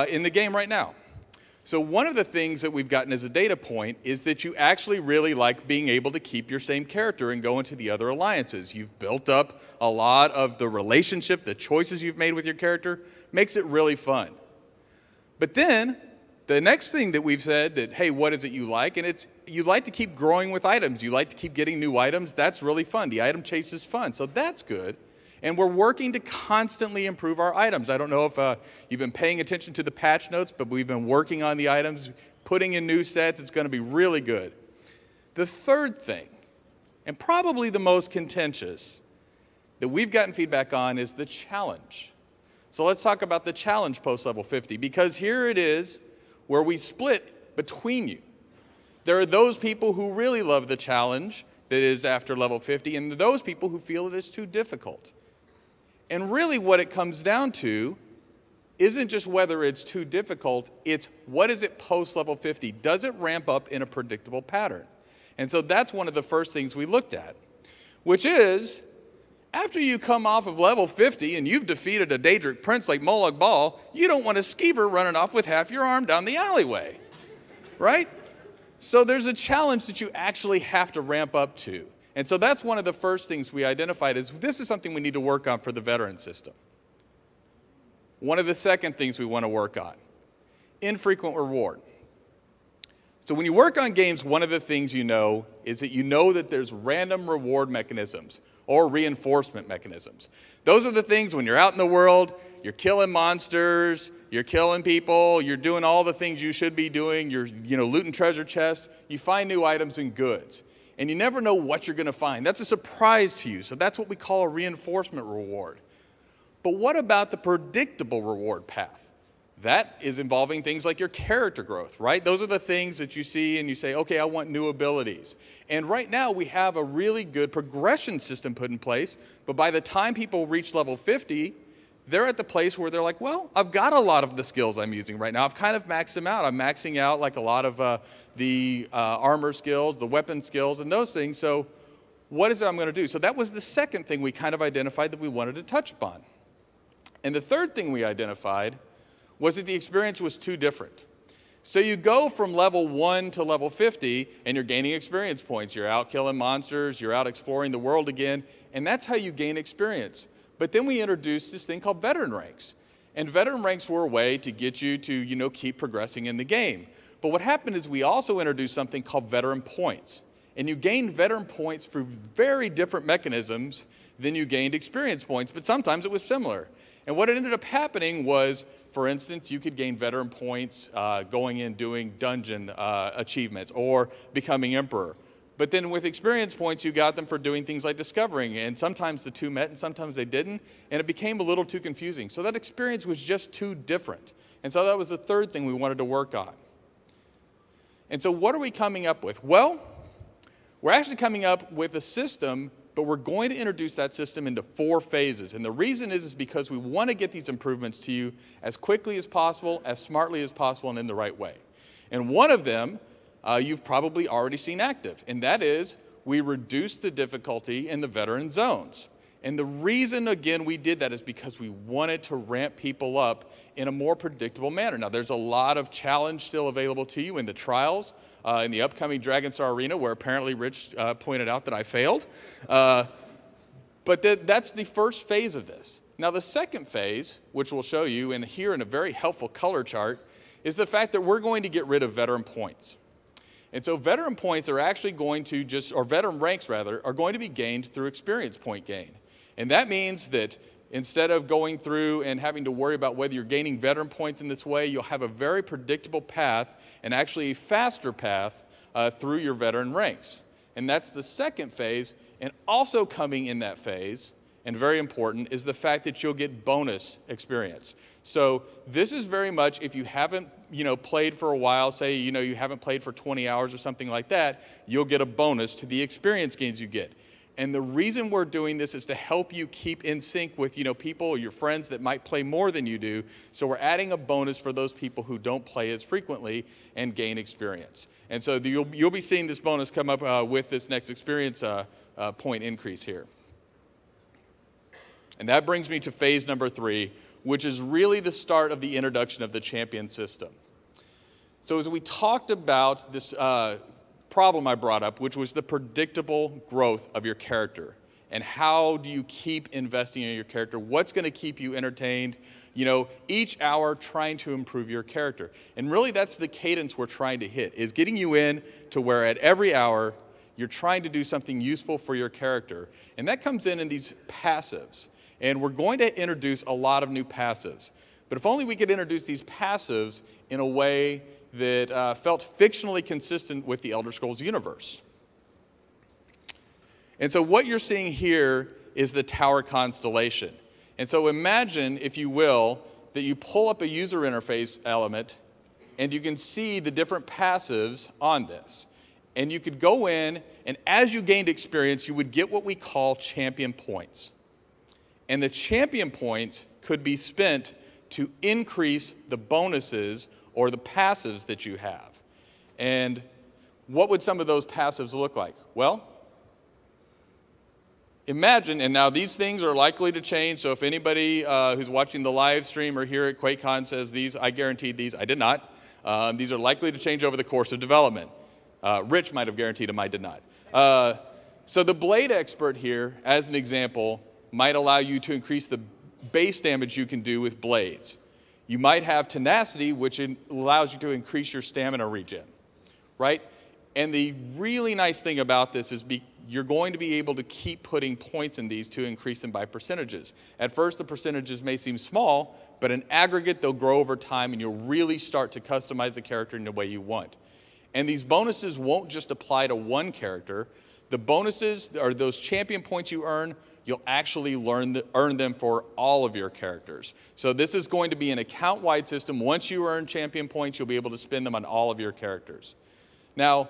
in the game right now. So one of the things that we've gotten as a data point is that you actually really like being able to keep your same character and go into the other alliances. You've built up a lot of the relationship, the choices you've made with your character, makes it really fun. But then, the next thing that we've said that, hey, what is it you like? And it's, you like to keep growing with items. You like to keep getting new items. That's really fun. The item chase is fun, so that's good. And we're working to constantly improve our items. I don't know if you've been paying attention to the patch notes, but we've been working on the items, putting in new sets. It's going to be really good. The third thing, and probably the most contentious, that we've gotten feedback on is the challenge. So let's talk about the challenge post-level 50, because here it is where we split between you. There are those people who really love the challenge that is after level 50, and those people who feel it is too difficult. And really what it comes down to isn't just whether it's too difficult, it's what is it post-level 50? Does it ramp up in a predictable pattern? And so that's one of the first things we looked at, which is, after you come off of level 50 and you've defeated a Daedric prince like Molag Bal, you don't want a skeever running off with half your arm down the alleyway, right? So there's a challenge that you actually have to ramp up to. And so that's one of the first things we identified is this is something we need to work on for the veteran system. One of the second things we want to work on, infrequent reward. So when you work on games, one of the things you know is that you know that there's random reward mechanisms or reinforcement mechanisms. Those are the things when you're out in the world, you're killing monsters, you're killing people, you're doing all the things you should be doing, you're looting treasure chests, you find new items and goods. And you never know what you're going to find. That's a surprise to you, so that's what we call a reinforcement reward. But what about the predictable reward path? That is involving things like your character growth, right? Those are the things that you see and you say, okay, I want new abilities. And right now we have a really good progression system put in place, but by the time people reach level 50, they're at the place where they're like, well, I've got a lot of the skills I'm using right now. I've kind of maxed them out. I'm maxing out like a lot of the armor skills, the weapon skills, and those things. So what is it I'm going to do? So that was the second thing we kind of identified that we wanted to touch upon. And the third thing we identified was that the experience was too different. So you go from level 1 to level 50, and you're gaining experience points. You're out killing monsters, you're out exploring the world again, and that's how you gain experience. But then we introduced this thing called veteran ranks. And veteran ranks were a way to get you to, keep progressing in the game. But what happened is we also introduced something called veteran points. And you gained veteran points through very different mechanisms than you gained experience points, but sometimes it was similar. And what ended up happening was, for instance, you could gain veteran points going in doing dungeon achievements or becoming emperor. But then with experience points, you got them for doing things like discovering, and sometimes the two met and sometimes they didn't, and it became a little too confusing. So that experience was just too different. And so that was the third thing we wanted to work on. And so what are we coming up with? Well, we're actually coming up with a system, but we're going to introduce that system into 4 phases. And the reason is because we want to get these improvements to you as quickly as possible, as smartly as possible, and in the right way. And one of them you've probably already seen active, and that is we reduced the difficulty in the veteran zones. And the reason, again, we did that is because we wanted to ramp people up in a more predictable manner. Now, there's a lot of challenge still available to you in the trials, in the upcoming Dragonstar Arena, where apparently Rich pointed out that I failed. But that's the first phase of this. Now, the second phase, which we'll show you in here in a very helpful color chart, is the fact that we're going to get rid of veteran points. And so veteran points are actually going to or veteran ranks rather, are going to be gained through experience point gain. And that means that instead of going through and having to worry about whether you're gaining veteran points in this way, you'll have a very predictable path and actually a faster path through your veteran ranks. And that's the second phase. And also coming in that phase, and very important, is the fact that you'll get bonus experience. So this is very much, if you haven't played for a while, say you haven't played for 20 hours or something like that, you'll get a bonus to the experience gains you get. And the reason we're doing this is to help you keep in sync with people or your friends that might play more than you do. So we're adding a bonus for those people who don't play as frequently and gain experience. And so you'll be seeing this bonus come up with this next experience point increase here. And that brings me to phase number 3, which is really the start of the introduction of the champion system. So as we talked about this problem I brought up, which was the predictable growth of your character, and how do you keep investing in your character? What's going to keep you entertained, each hour trying to improve your character? And really that's the cadence we're trying to hit, is getting you in to where at every hour you're trying to do something useful for your character. And that comes in these passives. And we're going to introduce a lot of new passives. But if only we could introduce these passives in a way that felt fictionally consistent with the Elder Scrolls universe. And so what you're seeing here is the tower constellation. And so imagine, if you will, that you pull up a user interface element and you can see the different passives on this. And you could go in, and as you gained experience, you would get what we call champion points. And the champion points could be spent to increase the bonuses or the passives that you have. And what would some of those passives look like? Well, imagine, and now these things are likely to change, so if anybody who's watching the live stream or here at QuakeCon says these, I guaranteed these, I did not. These are likely to change over the course of development. Rich might have guaranteed them, I did not. So the Blade Expert here, as an example, might allow you to increase the base damage you can do with blades. You might have Tenacity, which allows you to increase your stamina regen. right? And the really nice thing about this is you're going to be able to keep putting points in these to increase them by percentages. At first, the percentages may seem small, but in aggregate, they'll grow over time, and you'll really start to customize the character in the way you want. And these bonuses won't just apply to one character. The bonuses, or those champion points you earn, you'll actually earn them for all of your characters. So this is going to be an account-wide system. Once you earn champion points, you'll be able to spend them on all of your characters. Now,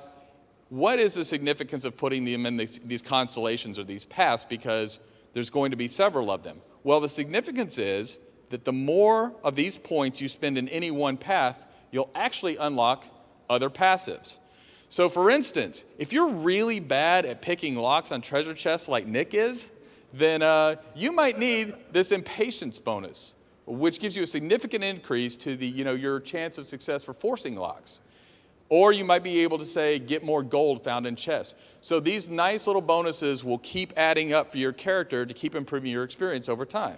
what is the significance of putting them in these constellations or these paths? Because there's going to be several of them. Well, the significance is that the more of these points you spend in any one path, you'll actually unlock other passives. So for instance, if you're really bad at picking locks on treasure chests like Nick is, then you might need this impatience bonus, which gives you a significant increase to your chance of success for forcing locks. Or you might be able to say, get more gold found in chests. So these nice little bonuses will keep adding up for your character to keep improving your experience over time.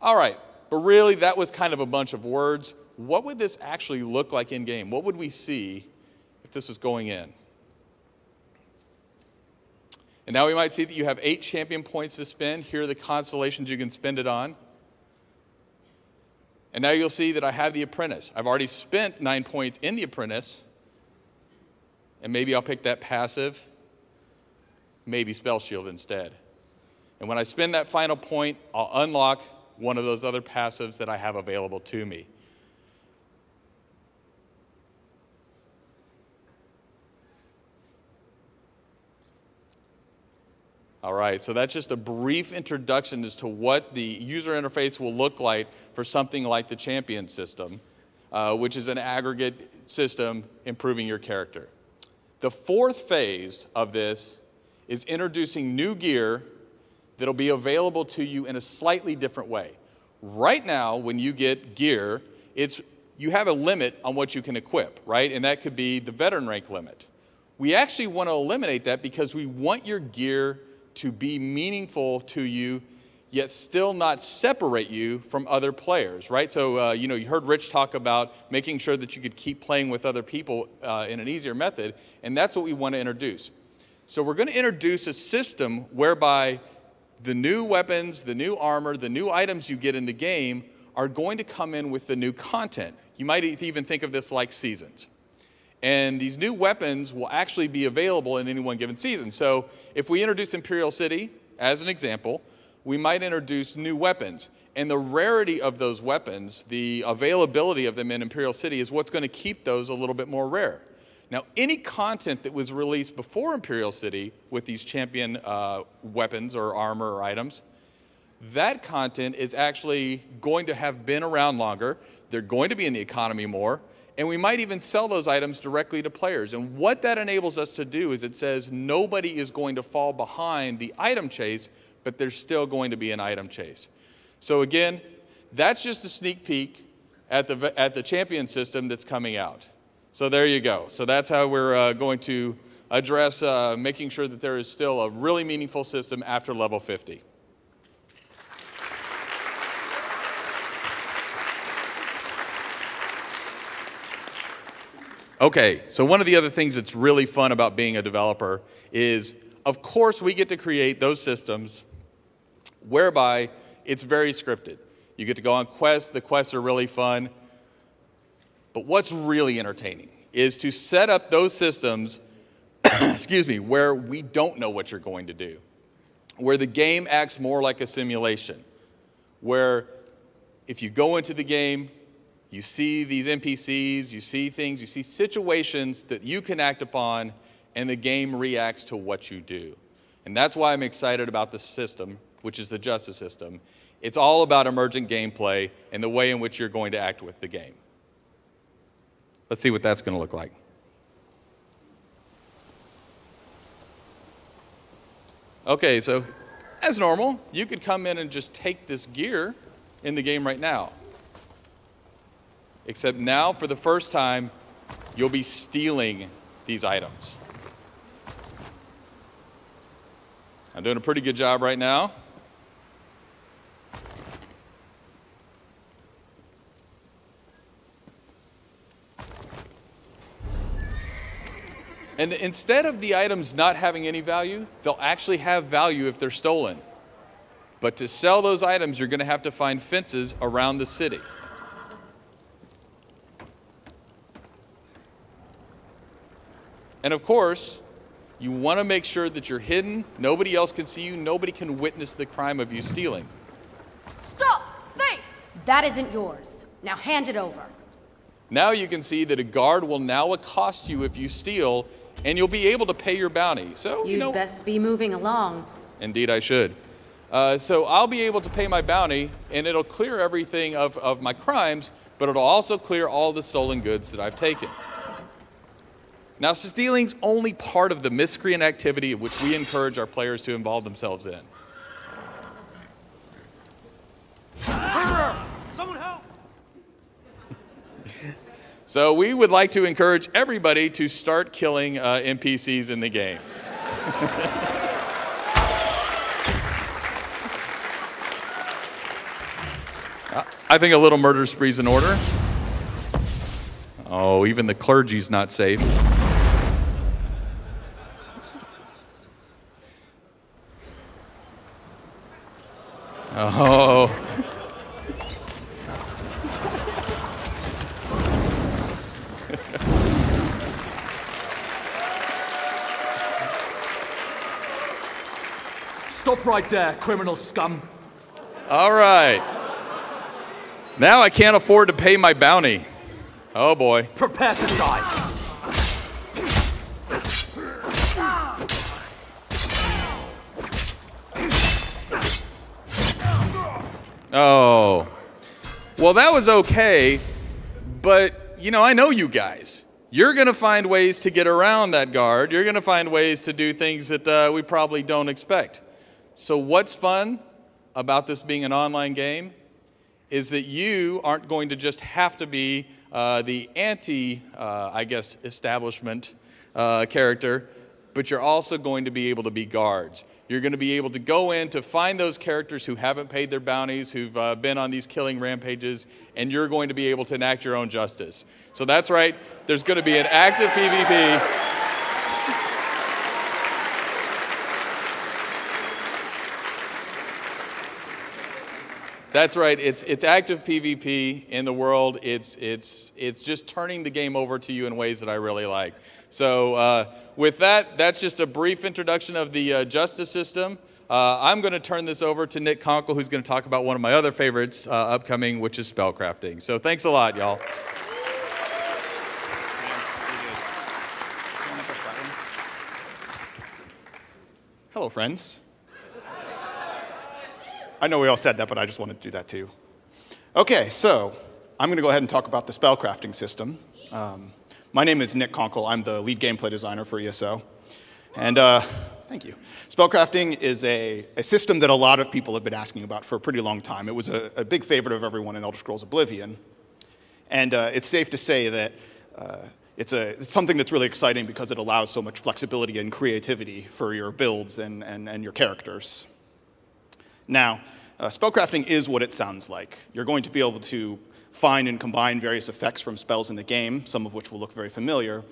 All right, but really that was kind of a bunch of words. What would this actually look like in game? What would we see if this was going in? And now we might see that you have 8 champion points to spend. Here are the constellations you can spend it on. And now you'll see that I have the apprentice. I've already spent 9 points in the apprentice. And maybe I'll pick that passive, maybe spell shield instead. And when I spend that final point, I'll unlock one of those other passives that I have available to me. All right, so that's just a brief introduction as to what the user interface will look like for something like the champion system, which is an aggregate system improving your character. The fourth phase of this is introducing new gear that'll be available to you in a slightly different way. Right now, when you get gear, you have a limit on what you can equip, right? And that could be the veteran rank limit. We actually want to eliminate that because we want your gear to be meaningful to you, yet still not separate you from other players, right? So, you heard Rich talk about making sure that you could keep playing with other people in an easier method, and that's what we want to introduce. So we're going to introduce a system whereby the new weapons, the new armor, the new items you get in the game are going to come in with the new content. You might even think of this like seasons. And these new weapons will actually be available in any one given season. So if we introduce Imperial City, as an example, we might introduce new weapons. And the rarity of those weapons, the availability of them in Imperial City, is what's going to keep those a little bit more rare. Now, any content that was released before Imperial City with these champion weapons or armor or items, that content is actually going to have been around longer. They're going to be in the economy more. And we might even sell those items directly to players. And what that enables us to do is it says nobody is going to fall behind the item chase, but there's still going to be an item chase. So again, that's just a sneak peek at the champion system that's coming out. So there you go. So that's how we're going to address making sure that there is still a really meaningful system after level 50. Okay, so one of the other things that's really fun about being a developer is, of course, we get to create those systems whereby it's very scripted. You get to go on quests. The quests are really fun. But what's really entertaining is to set up those systems, excuse me, where we don't know what you're going to do, where the game acts more like a simulation, where if you go into the game, you see these NPCs, you see things, you see situations that you can act upon, and the game reacts to what you do. And that's why I'm excited about this system, which is the justice system. It's all about emergent gameplay and the way in which you're going to act with the game. Let's see what that's going to look like. Okay, so as normal, you could come in and just take this gear in the game right now. Except now, for the first time, you'll be stealing these items. I'm doing a pretty good job right now. And instead of the items not having any value, they'll actually have value if they're stolen. But to sell those items, you're going to have to find fences around the city. And of course, you want to make sure that you're hidden, nobody else can see you, nobody can witness the crime of you stealing. Stop! Faith! That isn't yours. Now hand it over. Now you can see that a guard will now accost you if you steal, and you'll be able to pay your bounty. So, You'd best be moving along. Indeed I should. So I'll be able to pay my bounty, and it'll clear everything of my crimes, but it'll also clear all the stolen goods that I've taken. Now, stealing's only part of the miscreant activity which we encourage our players to involve themselves in. Someone help! So we would like to encourage everybody to start killing NPCs in the game. I think a little murder spree's in order. Oh, even the clergy's not safe. Oh. Stop right there, criminal scum. All right. Now I can't afford to pay my bounty. Oh boy. Prepare to die. Oh. Well, that was okay, but, I know you guys. You're going to find ways to get around that guard. You're going to find ways to do things that we probably don't expect. So what's fun about this being an online game is that you aren't going to just have to be the establishment character, but you're also going to be able to be guards. You're going to be able to go in to find those characters who haven't paid their bounties, who've been on these killing rampages, and you're going to be able to enact your own justice. So that's right, there's going to be an active PvP. That's right. It's active PvP in the world. It's just turning the game over to you in ways that I really like. So with that, that's just a brief introduction of the justice system. I'm going to turn this over to Nick Kronkle, who's going to talk about one of my other favorites upcoming, which is spellcrafting. So thanks a lot, y'all. Hello, friends. I know we all said that, but I just wanted to do that too. Okay, so I'm going to go ahead and talk about the spellcrafting system. My name is Nick Kronkle. I'm the lead gameplay designer for ESO. And thank you. Spellcrafting is a system that a lot of people have been asking about for a pretty long time. It was a big favorite of everyone in Elder Scrolls Oblivion. And it's safe to say that it's something that's really exciting because it allows so much flexibility and creativity for your builds and your characters. Now, spellcrafting is what it sounds like. You're going to be able to find and combine various effects from spells in the game, some of which will look very familiar,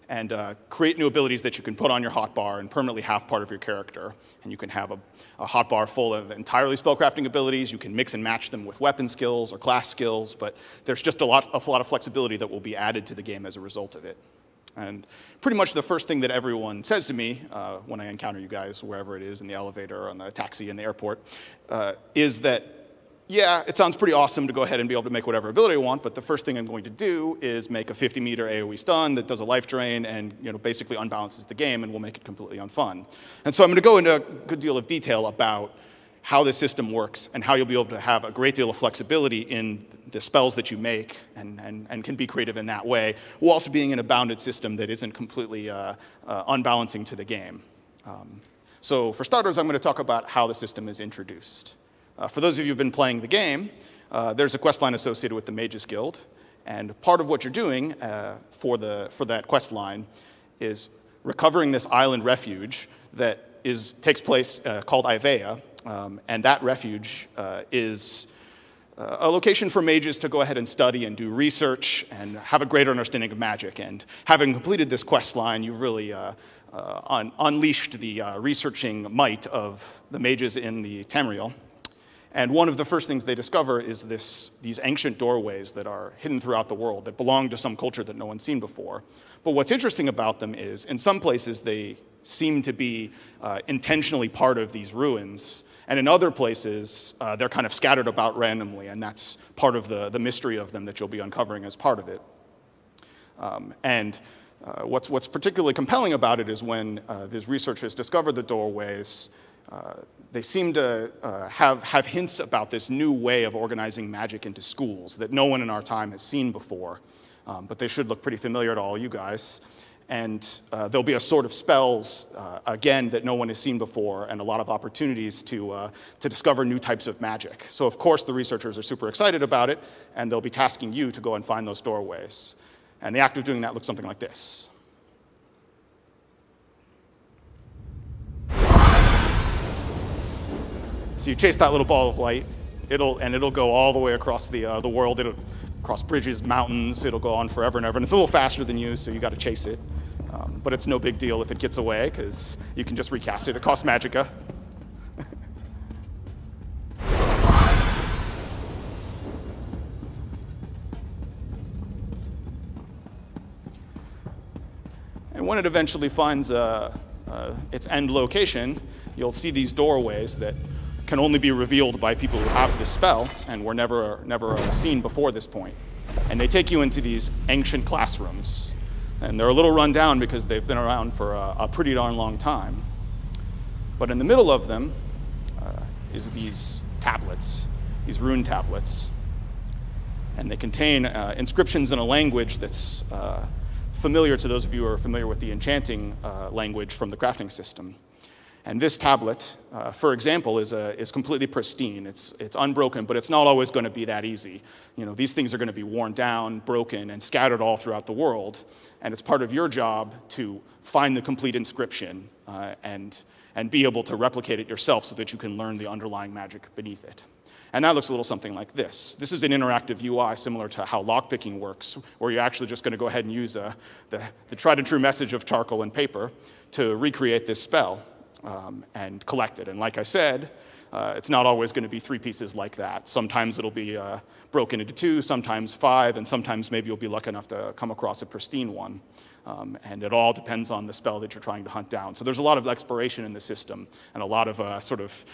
and create new abilities that you can put on your hotbar and permanently have part of your character. And you can have a hotbar full of entirely spellcrafting abilities. You can mix and match them with weapon skills or class skills, but there's just a lot of flexibility that will be added to the game as a result of it. And pretty much the first thing that everyone says to me when I encounter you guys, wherever it is, in the elevator, or on the taxi, in the airport, is that, yeah, it sounds pretty awesome to go ahead and be able to make whatever ability I want, but the first thing I'm going to do is make a 50-meter AoE stun that does a life drain and basically unbalances the game and will make it completely unfun. And so I'm going to go into a good deal of detail about how this system works and how you'll be able to have a great deal of flexibility in the spells that you make and can be creative in that way, while also being in a bounded system that isn't completely unbalancing to the game. So for starters, I'm going to talk about how the system is introduced. For those of you who've been playing the game, there's a quest line associated with the Mages Guild, and part of what you're doing for that quest line is recovering this island refuge that takes place called Ivea. And that refuge is a location for mages to go ahead and study and do research and have a greater understanding of magic. And having completed this quest line, you've really unleashed the researching might of the mages in the Tamriel. And one of the first things they discover is these ancient doorways that are hidden throughout the world that belong to some culture that no one's seen before. But what's interesting about them is, in some places, they seem to be intentionally part of these ruins. And in other places, they're kind of scattered about randomly, and that's part of the mystery of them that you'll be uncovering as part of it. What's particularly compelling about it is when these researchers discover the doorways, they seem to have hints about this new way of organizing magic into schools that no one in our time has seen before, but they should look pretty familiar to all you guys. And there'll be a sort of spells, again, that no one has seen before, and a lot of opportunities to discover new types of magic. So of course the researchers are super excited about it, and they'll be tasking you to go and find those doorways. And the act of doing that looks something like this. So you chase that little ball of light, it'll go all the way across the world. It'll cross bridges, mountains, it'll go on forever and ever. And it's a little faster than you, so you got to chase it. But it's no big deal if it gets away, because you can just recast it. It costs magicka. And when it eventually finds its end location, you'll see these doorways that can only be revealed by people who have this spell and were never seen before this point. And they take you into these ancient classrooms. And they're a little run down because they've been around for a pretty darn long time. But in the middle of them is these tablets, these rune tablets. And they contain inscriptions in a language that's familiar to those of you who are familiar with the enchanting language from the crafting system. And this tablet, for example, is completely pristine. It's unbroken, but it's not always going to be that easy. You know, these things are going to be worn down, broken, and scattered all throughout the world. And it's part of your job to find the complete inscription and be able to replicate it yourself so that you can learn the underlying magic beneath it. And that looks a little something like this. This is an interactive UI similar to how lockpicking works, where you're actually just going to go ahead and use the tried and true message of charcoal and paper to recreate this spell. And collect it. And like I said, it's not always going to be 3 pieces like that. Sometimes it'll be broken into 2, sometimes 5, and sometimes maybe you'll be lucky enough to come across a pristine one. And it all depends on the spell that you're trying to hunt down. So there's a lot of exploration in the system and a lot of sort of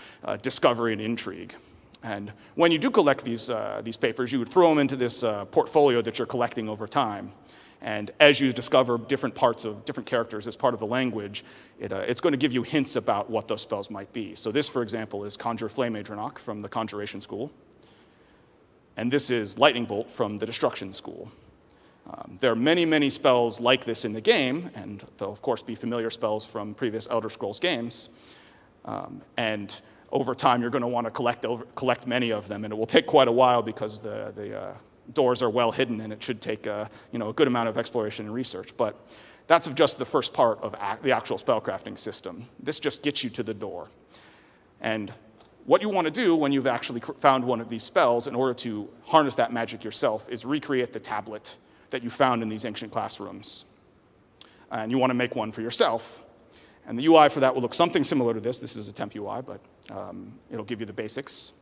discovery and intrigue. And when you do collect these papers, you would throw them into this portfolio that you're collecting over time. And as you discover different parts of different characters as part of the language, it's going to give you hints about what those spells might be. So this, for example, is Conjure Flame Adronach from the Conjuration School. And this is Lightning Bolt from the Destruction School. There are many, many spells like this in the game, and they'll, of course, be familiar spells from previous Elder Scrolls games. And over time, you're going to want to collect many of them, and it will take quite a while because the doors are well hidden, and it should take a good amount of exploration and research. But that's just the first part of the actual spellcrafting system. This just gets you to the door. And what you want to do when you've actually found one of these spells in order to harness that magic yourself is recreate the tablet that you found in these ancient classrooms. And you want to make one for yourself. And the UI for that will look something similar to this. This is a temp UI, but it'll give you the basics.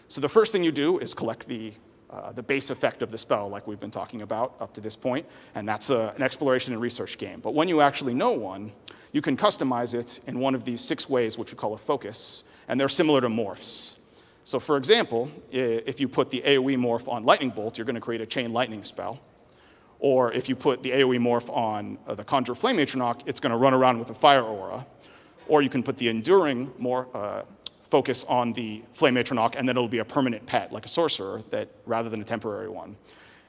So the first thing you do is collect the base effect of the spell, like we've been talking about up to this point, and that's an exploration and research game. But when you actually know one, you can customize it in one of these 6 ways, which we call a focus, and they're similar to morphs. So for example, if you put the AoE morph on Lightning Bolt, you're going to create a chain lightning spell. Or if you put the AoE morph on the Conjure Flame Atronach, it's going to run around with a fire aura. Or you can put the enduring focus on the Flame Atronach, and then it'll be a permanent pet, like a sorcerer, rather than a temporary one.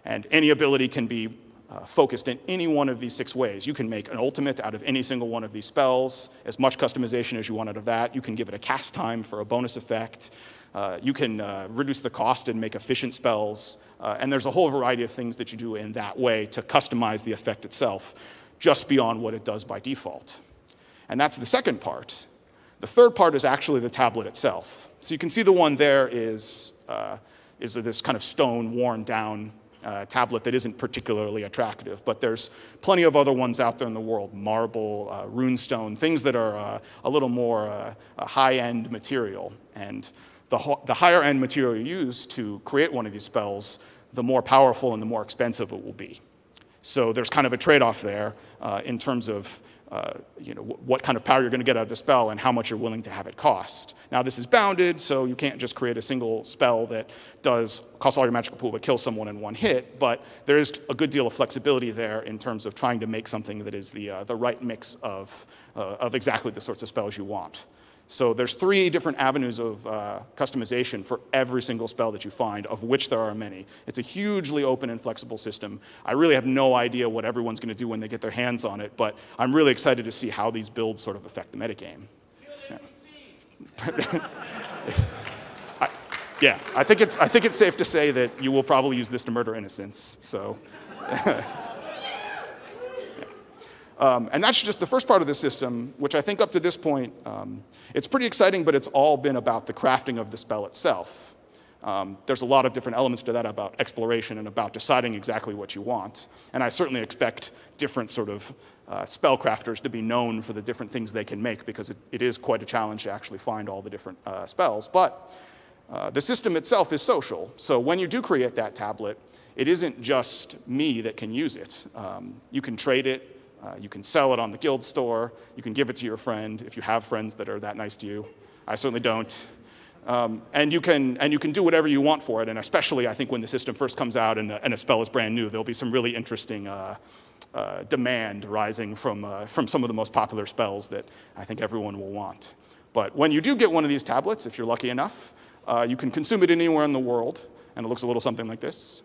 And any ability can be focused in any one of these 6 ways. You can make an ultimate out of any single one of these spells, as much customization as you want out of that. You can give it a cast time for a bonus effect. You can reduce the cost and make efficient spells. And there's a whole variety of things that you do in that way to customize the effect itself, just beyond what it does by default. And that's the second part. The third part is actually the tablet itself. So you can see the one there is is this kind of stone, worn down tablet that isn't particularly attractive. But there's plenty of other ones out there in the world, marble, runestone, things that are a little more high-end material. And the higher end material you use to create one of these spells, the more powerful and the more expensive it will be. So there's kind of a trade-off there in terms of what kind of power you're going to get out of the spell and how much you're willing to have it cost. Now this is bounded, so you can't just create a single spell that costs all your magical pool but kills someone in one hit, but there is a good deal of flexibility there in terms of trying to make something that is the right mix of exactly the sorts of spells you want. So there's 3 different avenues of customization for every single spell that you find, of which there are many. It's a hugely open and flexible system. I really have no idea what everyone's going to do when they get their hands on it, but I'm really excited to see how these builds sort of affect the metagame. Yeah, I think it's safe to say that you will probably use this to murder innocents. So. And that's just the first part of the system, which I think up to this point, it's pretty exciting, but it's all been about the crafting of the spell itself. There's a lot of different elements to that about exploration and about deciding exactly what you want. And I certainly expect different sort of spell crafters to be known for the different things they can make, because it is quite a challenge to actually find all the different spells. But the system itself is social. So when you do create that tablet, it isn't just me that can use it. You can trade it. You can sell it on the guild store. You can give it to your friend if you have friends that are that nice to you. I certainly don't. And you can do whatever you want for it. And especially, I think, when the system first comes out and a spell is brand new, there'll be some really interesting demand rising from some of the most popular spells that I think everyone will want. But when you do get one of these tablets, if you're lucky enough, you can consume it anywhere in the world. And it looks a little something like this.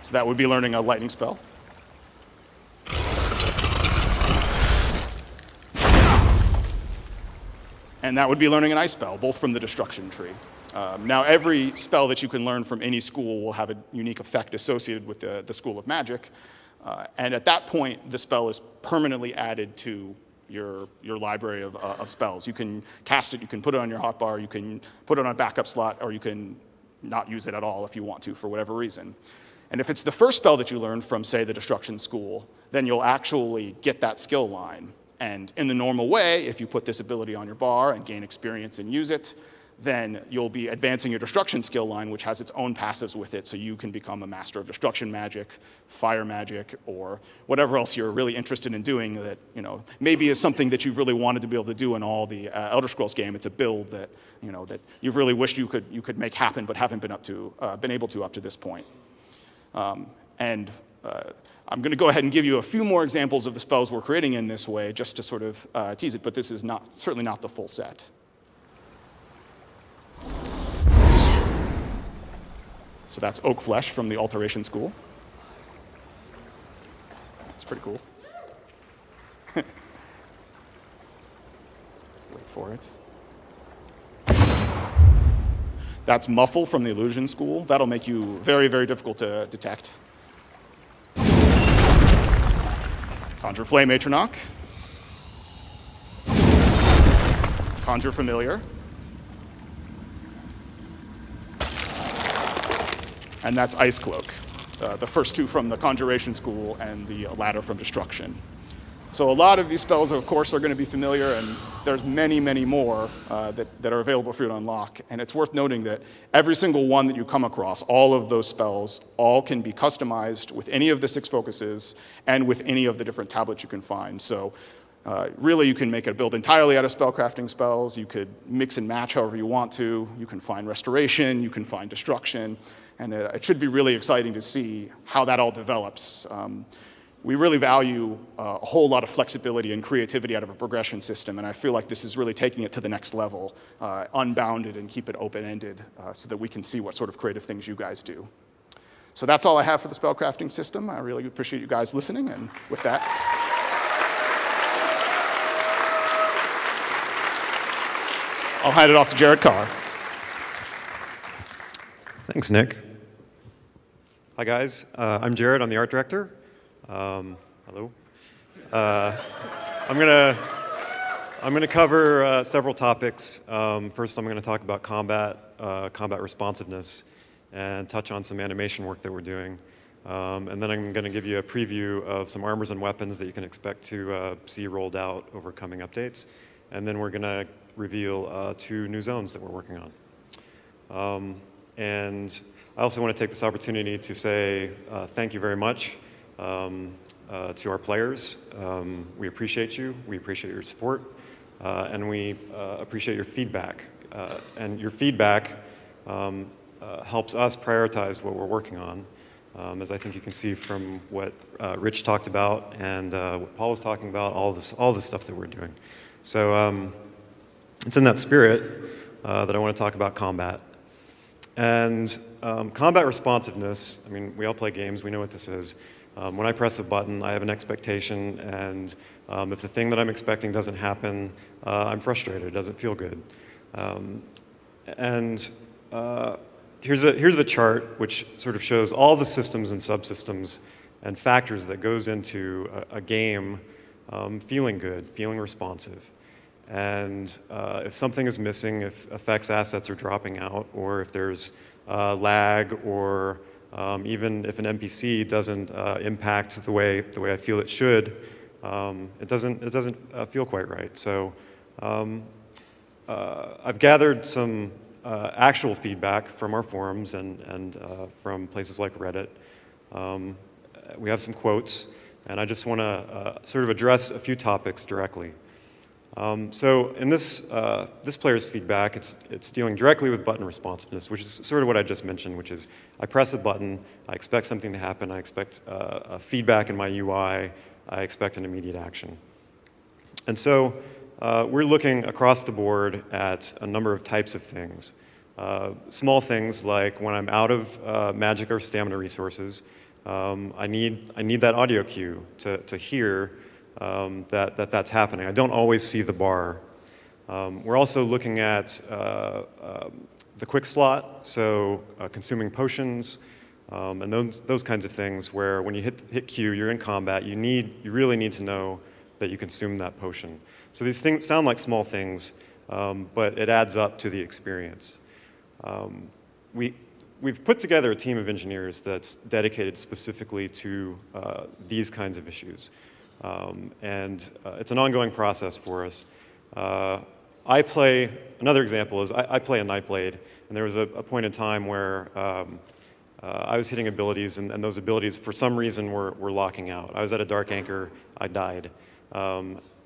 So that would be learning a lightning spell. And that would be learning an ice spell, both from the destruction tree. Now, every spell that you can learn from any school will have a unique effect associated with the School of Magic. And at that point, the spell is permanently added to your library of spells. You can cast it, you can put it on your hotbar, you can put it on a backup slot, or you can not use it at all if you want to for whatever reason. And if it's the first spell that you learn from, say, the Destruction School, then you'll actually get that skill line. And in the normal way, if you put this ability on your bar and gain experience and use it, then you'll be advancing your Destruction skill line, which has its own passives with it, so you can become a master of Destruction magic, fire magic, or whatever else you're really interested in doing that, maybe is something that you've really wanted to be able to do in all the Elder Scrolls game. It's a build that, that you've really wished you could make happen, but haven't been able to up to this point. I'm going to go ahead and give you a few more examples of the spells we're creating in this way, just to sort of tease it, but this is certainly not the full set. So that's Oak Flesh from the Alteration School. It's pretty cool. Wait for it. That's Muffle from the Illusion School. That'll make you very, very difficult to detect. Conjure Flame Atronach. Conjure Familiar. And that's Ice Cloak, the first two from the Conjuration School and the latter from Destruction. So a lot of these spells, of course, are going to be familiar, and there's many, many more that are available for you to unlock. And it's worth noting that every single one that you come across, all of those spells, all can be customized with any of the 6 focuses and with any of the different tablets you can find. So really, you can make a build entirely out of spellcrafting spells. You could mix and match however you want to. You can find Restoration. You can find Destruction. And it should be really exciting to see how that all develops. We really value a whole lot of flexibility and creativity out of a progression system, and I feel like this is really taking it to the next level, unbounded, and keep it open-ended so that we can see what sort of creative things you guys do. So that's all I have for the spellcrafting system. I really appreciate you guys listening, and with that, I'll hand it off to Jared Carr. Thanks, Nick. Hi, guys. I'm Jared. I'm the art director. Hello. I'm gonna cover several topics. First, I'm gonna talk about combat responsiveness, and touch on some animation work that we're doing. And then I'm gonna give you a preview of some armors and weapons that you can expect to see rolled out over coming updates. And then we're gonna reveal 2 new zones that we're working on. And I also want to take this opportunity to say thank you very much to our players. We appreciate you. We appreciate your support. And we appreciate your feedback. And your feedback helps us prioritize what we're working on. As I think you can see from what Rich talked about and what Paul was talking about, all this stuff that we're doing. So it's in that spirit that I want to talk about combat. And combat responsiveness, I mean, we all play games, we know what this is. When I press a button, I have an expectation, and if the thing that I'm expecting doesn't happen, I'm frustrated, it doesn't feel good. Here's a chart which sort of shows all the systems and subsystems and factors that goes into a game feeling good, feeling responsive. And if something is missing, if effects assets are dropping out, or if there's lag, or even if an NPC doesn't impact the way I feel it should, it doesn't feel quite right. So I've gathered some actual feedback from our forums and from places like Reddit. We have some quotes, and I just want to sort of address a few topics directly. So in this player's feedback, it's dealing directly with button responsiveness, which is sort of what I just mentioned, which is I press a button, I expect something to happen, I expect a feedback in my UI, I expect an immediate action. And so we're looking across the board at a number of types of things. Small things like when I'm out of magic or stamina resources, I need that audio cue to hear that's happening. I don't always see the bar. We're also looking at the quick slot, so consuming potions, and those kinds of things where when you hit Q, you're in combat, you really need to know that you consume that potion. So these things sound like small things, but it adds up to the experience. We've put together a team of engineers that's dedicated specifically to these kinds of issues. It's an ongoing process for us. Another example is I play a Nightblade, and there was a point in time where I was hitting abilities, and those abilities for some reason were locking out. I was at a Dark Anchor, I died.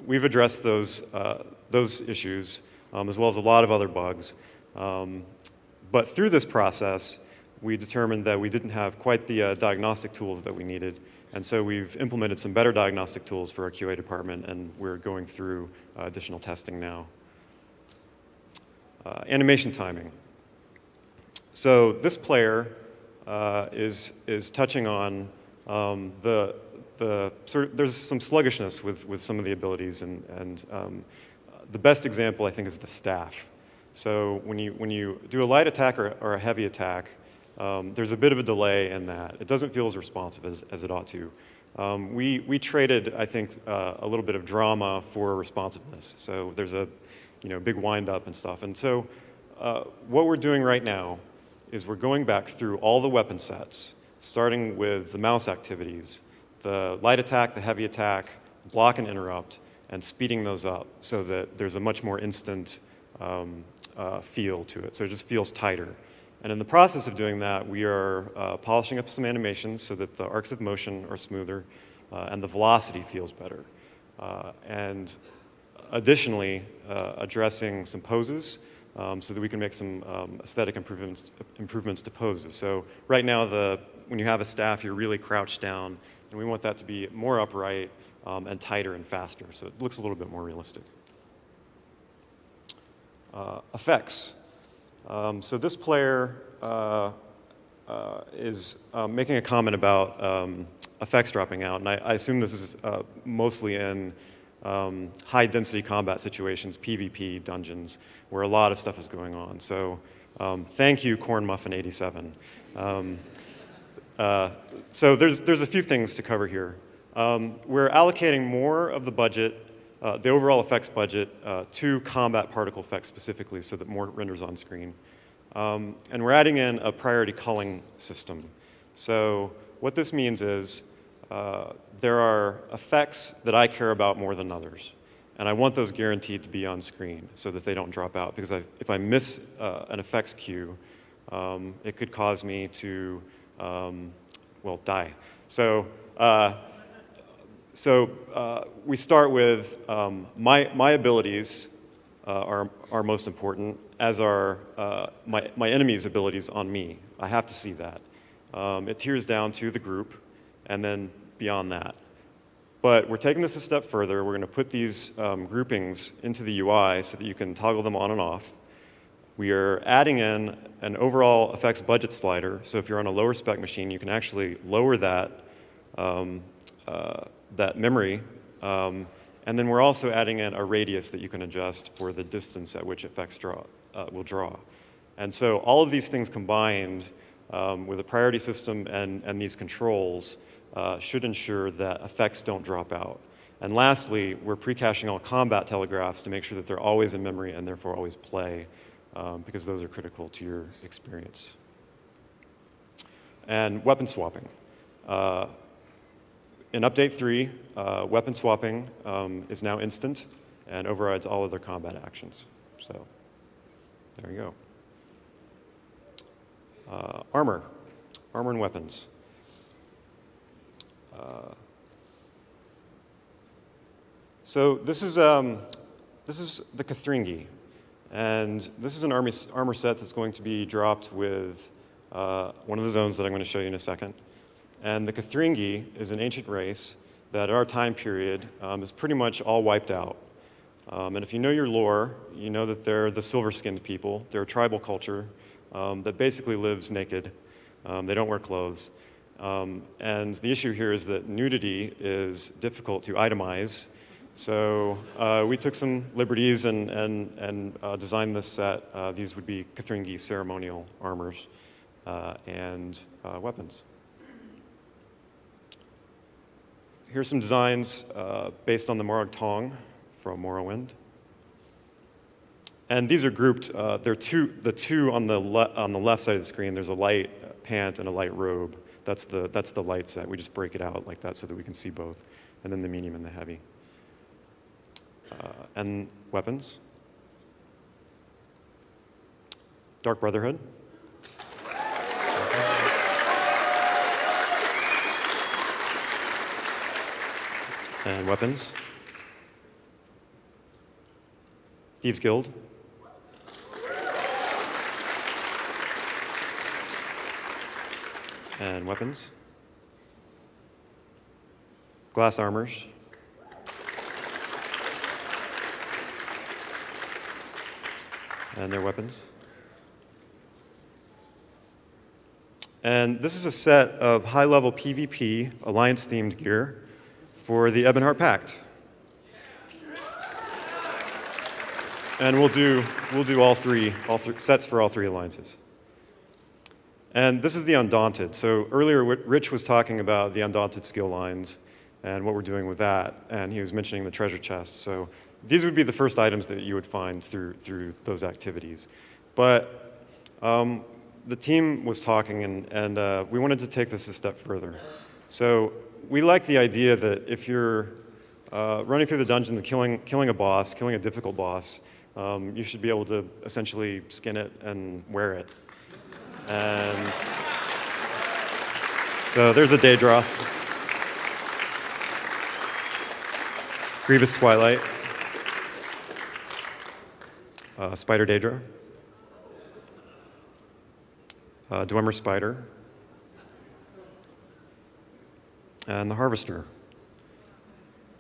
We've addressed those issues, as well as a lot of other bugs. But through this process, we determined that we didn't have quite the diagnostic tools that we needed. And so we've implemented some better diagnostic tools for our QA department, and we're going through additional testing now. Animation timing. So this player is touching on there's some sluggishness with some of the abilities, and the best example I think is the staff. So when you do a light attack or a heavy attack, there's a bit of a delay in that. It doesn't feel as responsive as it ought to. We traded, I think, a little bit of drama for responsiveness. So there's a big wind up and stuff. And so what we're doing right now is we're going back through all the weapon sets, starting with the mouse activities, the light attack, the heavy attack, block and interrupt, and speeding those up so that there's a much more instant feel to it. So it just feels tighter. And in the process of doing that, we are polishing up some animations so that the arcs of motion are smoother and the velocity feels better. And additionally, addressing some poses so that we can make some aesthetic improvements to poses. So right now, when you have a staff, you're really crouched down, and we want that to be more upright and tighter and faster, so it looks a little bit more realistic. Effects. So this player is making a comment about effects dropping out, and I assume this is mostly in high-density combat situations, PvP dungeons, where a lot of stuff is going on. So thank you, CornMuffin87. So there's a few things to cover here. We're allocating more of the budget the overall effects budget to combat particle effects specifically so that more renders on screen. And we're adding in a priority culling system. So what this means is there are effects that I care about more than others. And I want those guaranteed to be on screen so that they don't drop out. Because if I miss an effects queue, it could cause me to, well, die. So, we start with my abilities are most important, as are my enemy's abilities on me. I have to see that. It tiers down to the group, and then beyond that. But we're taking this a step further. We're going to put these groupings into the UI so that you can toggle them on and off. We are adding in an overall effects budget slider. So if you're on a lower spec machine, you can actually lower that, that memory. And then we're also adding in a radius that you can adjust for the distance at which effects will draw. And so all of these things combined with a priority system and these controls should ensure that effects don't drop out. And lastly, we're pre-caching all combat telegraphs to make sure that they're always in memory and therefore always play, because those are critical to your experience. And weapon swapping. In Update 3, weapon swapping is now instant and overrides all other combat actions. So there you go. Armor and weapons. So this is the Kathringi, and this is an armor set that's going to be dropped with one of the zones that I'm going to show you in a second. And the Kathringi is an ancient race that at our time period is pretty much all wiped out. And if you know your lore, you know that they're the silver-skinned people. They're a tribal culture that basically lives naked. They don't wear clothes. And the issue here is that nudity is difficult to itemize. So we took some liberties and designed this set. These would be Kathringi ceremonial armors and weapons. Here's some designs based on the Morag Tong from Morrowind. And these are grouped. The two on the left side of the screen, there's a light pant and a light robe. That's the light set. We just break it out like that so that we can see both. And then the medium and the heavy. And weapons. Dark Brotherhood. And weapons. Thieves Guild. And weapons. Glass armors. And their weapons. And this is a set of high-level PvP Alliance-themed gear for the Ebonheart Pact. And we'll do all three sets for all three alliances. And this is the Undaunted. So earlier, Rich was talking about the Undaunted skill lines and what we're doing with that, and he was mentioning the treasure chest. So these would be the first items that you would find through those activities. But the team was talking, and we wanted to take this a step further. So we like the idea that if you're running through the dungeon and killing a boss, killing a difficult boss, you should be able to essentially skin it and wear it. And so there's a Daedroth. Grievous Twilight. Spider Daedra. Dwemer Spider. And the Harvester.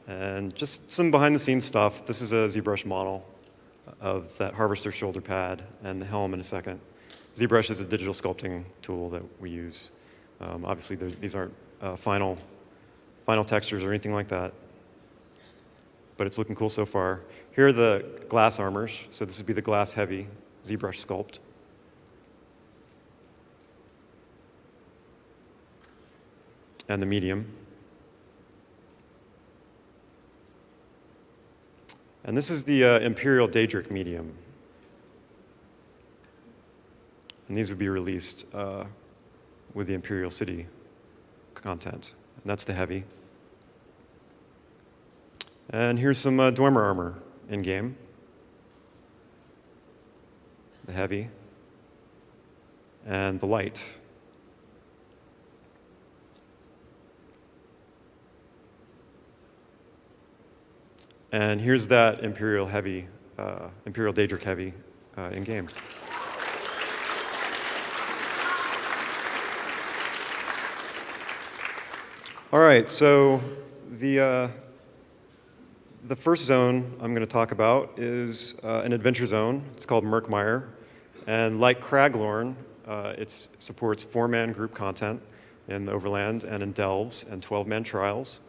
And just some behind-the-scenes stuff. This is a ZBrush model of that Harvester shoulder pad and the helm in a second. ZBrush is a digital sculpting tool that we use. Obviously, these aren't final textures or anything like that, but it's looking cool so far. Here are the glass armors. So this would be the glass heavy ZBrush sculpt. And the medium. And this is the Imperial Daedric medium. And these would be released with the Imperial City content. And that's the heavy. And here's some Dwemer armor in-game. The heavy. And the light. And here's that Imperial heavy, Imperial Daedric heavy in-game. All right, so the first zone I'm going to talk about is an adventure zone. It's called Murkmire. And like Craglorn, it supports 4-man group content in the Overland and in Delves and 12-man trials.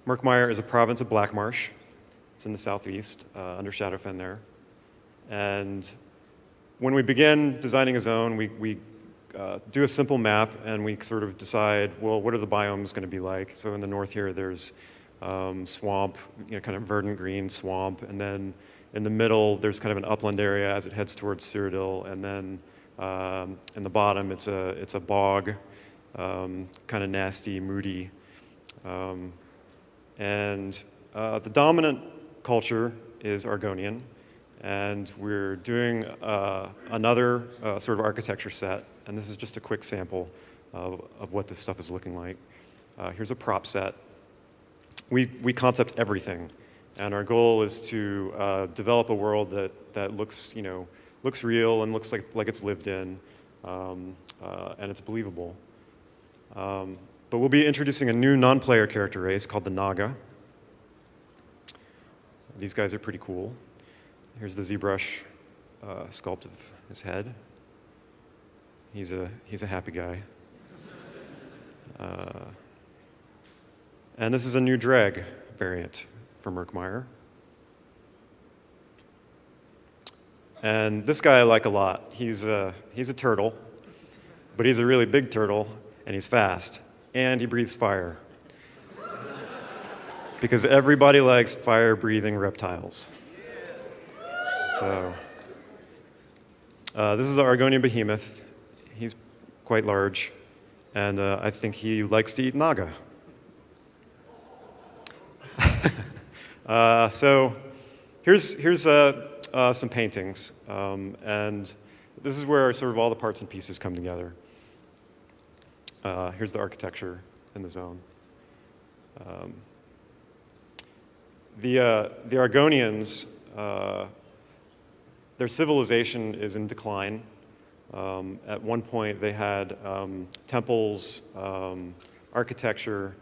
Murkmire is a province of Blackmarsh. It's in the southeast, under Shadowfen there. And when we begin designing a zone, we do a simple map and we sort of decide, well, what are the biomes going to be like? So in the north here, there's swamp, kind of verdant green swamp, and then in the middle, there's kind of an upland area as it heads towards Cyrodiil, and then in the bottom, it's a bog, kind of nasty, moody. And the dominant culture is Argonian, and we're doing another sort of architecture set, and this is just a quick sample of what this stuff is looking like. Here's a prop set. We concept everything, and our goal is to develop a world that looks, looks real and looks like it's lived in, and it's believable. But we'll be introducing a new non-player character race called the Naga. These guys are pretty cool. Here's the ZBrush sculpt of his head. He's a happy guy. And this is a new drag variant for Murkmire. And this guy I like a lot. He's a turtle, but he's a really big turtle, and he's fast. And he breathes fire. Because everybody likes fire-breathing reptiles. So, this is the Argonian behemoth. He's quite large, and I think he likes to eat naga. So, here's some paintings, and this is where sort of all the parts and pieces come together. Here's the architecture in the zone. The Argonians, their civilization is in decline. At one point, they had temples, architecture,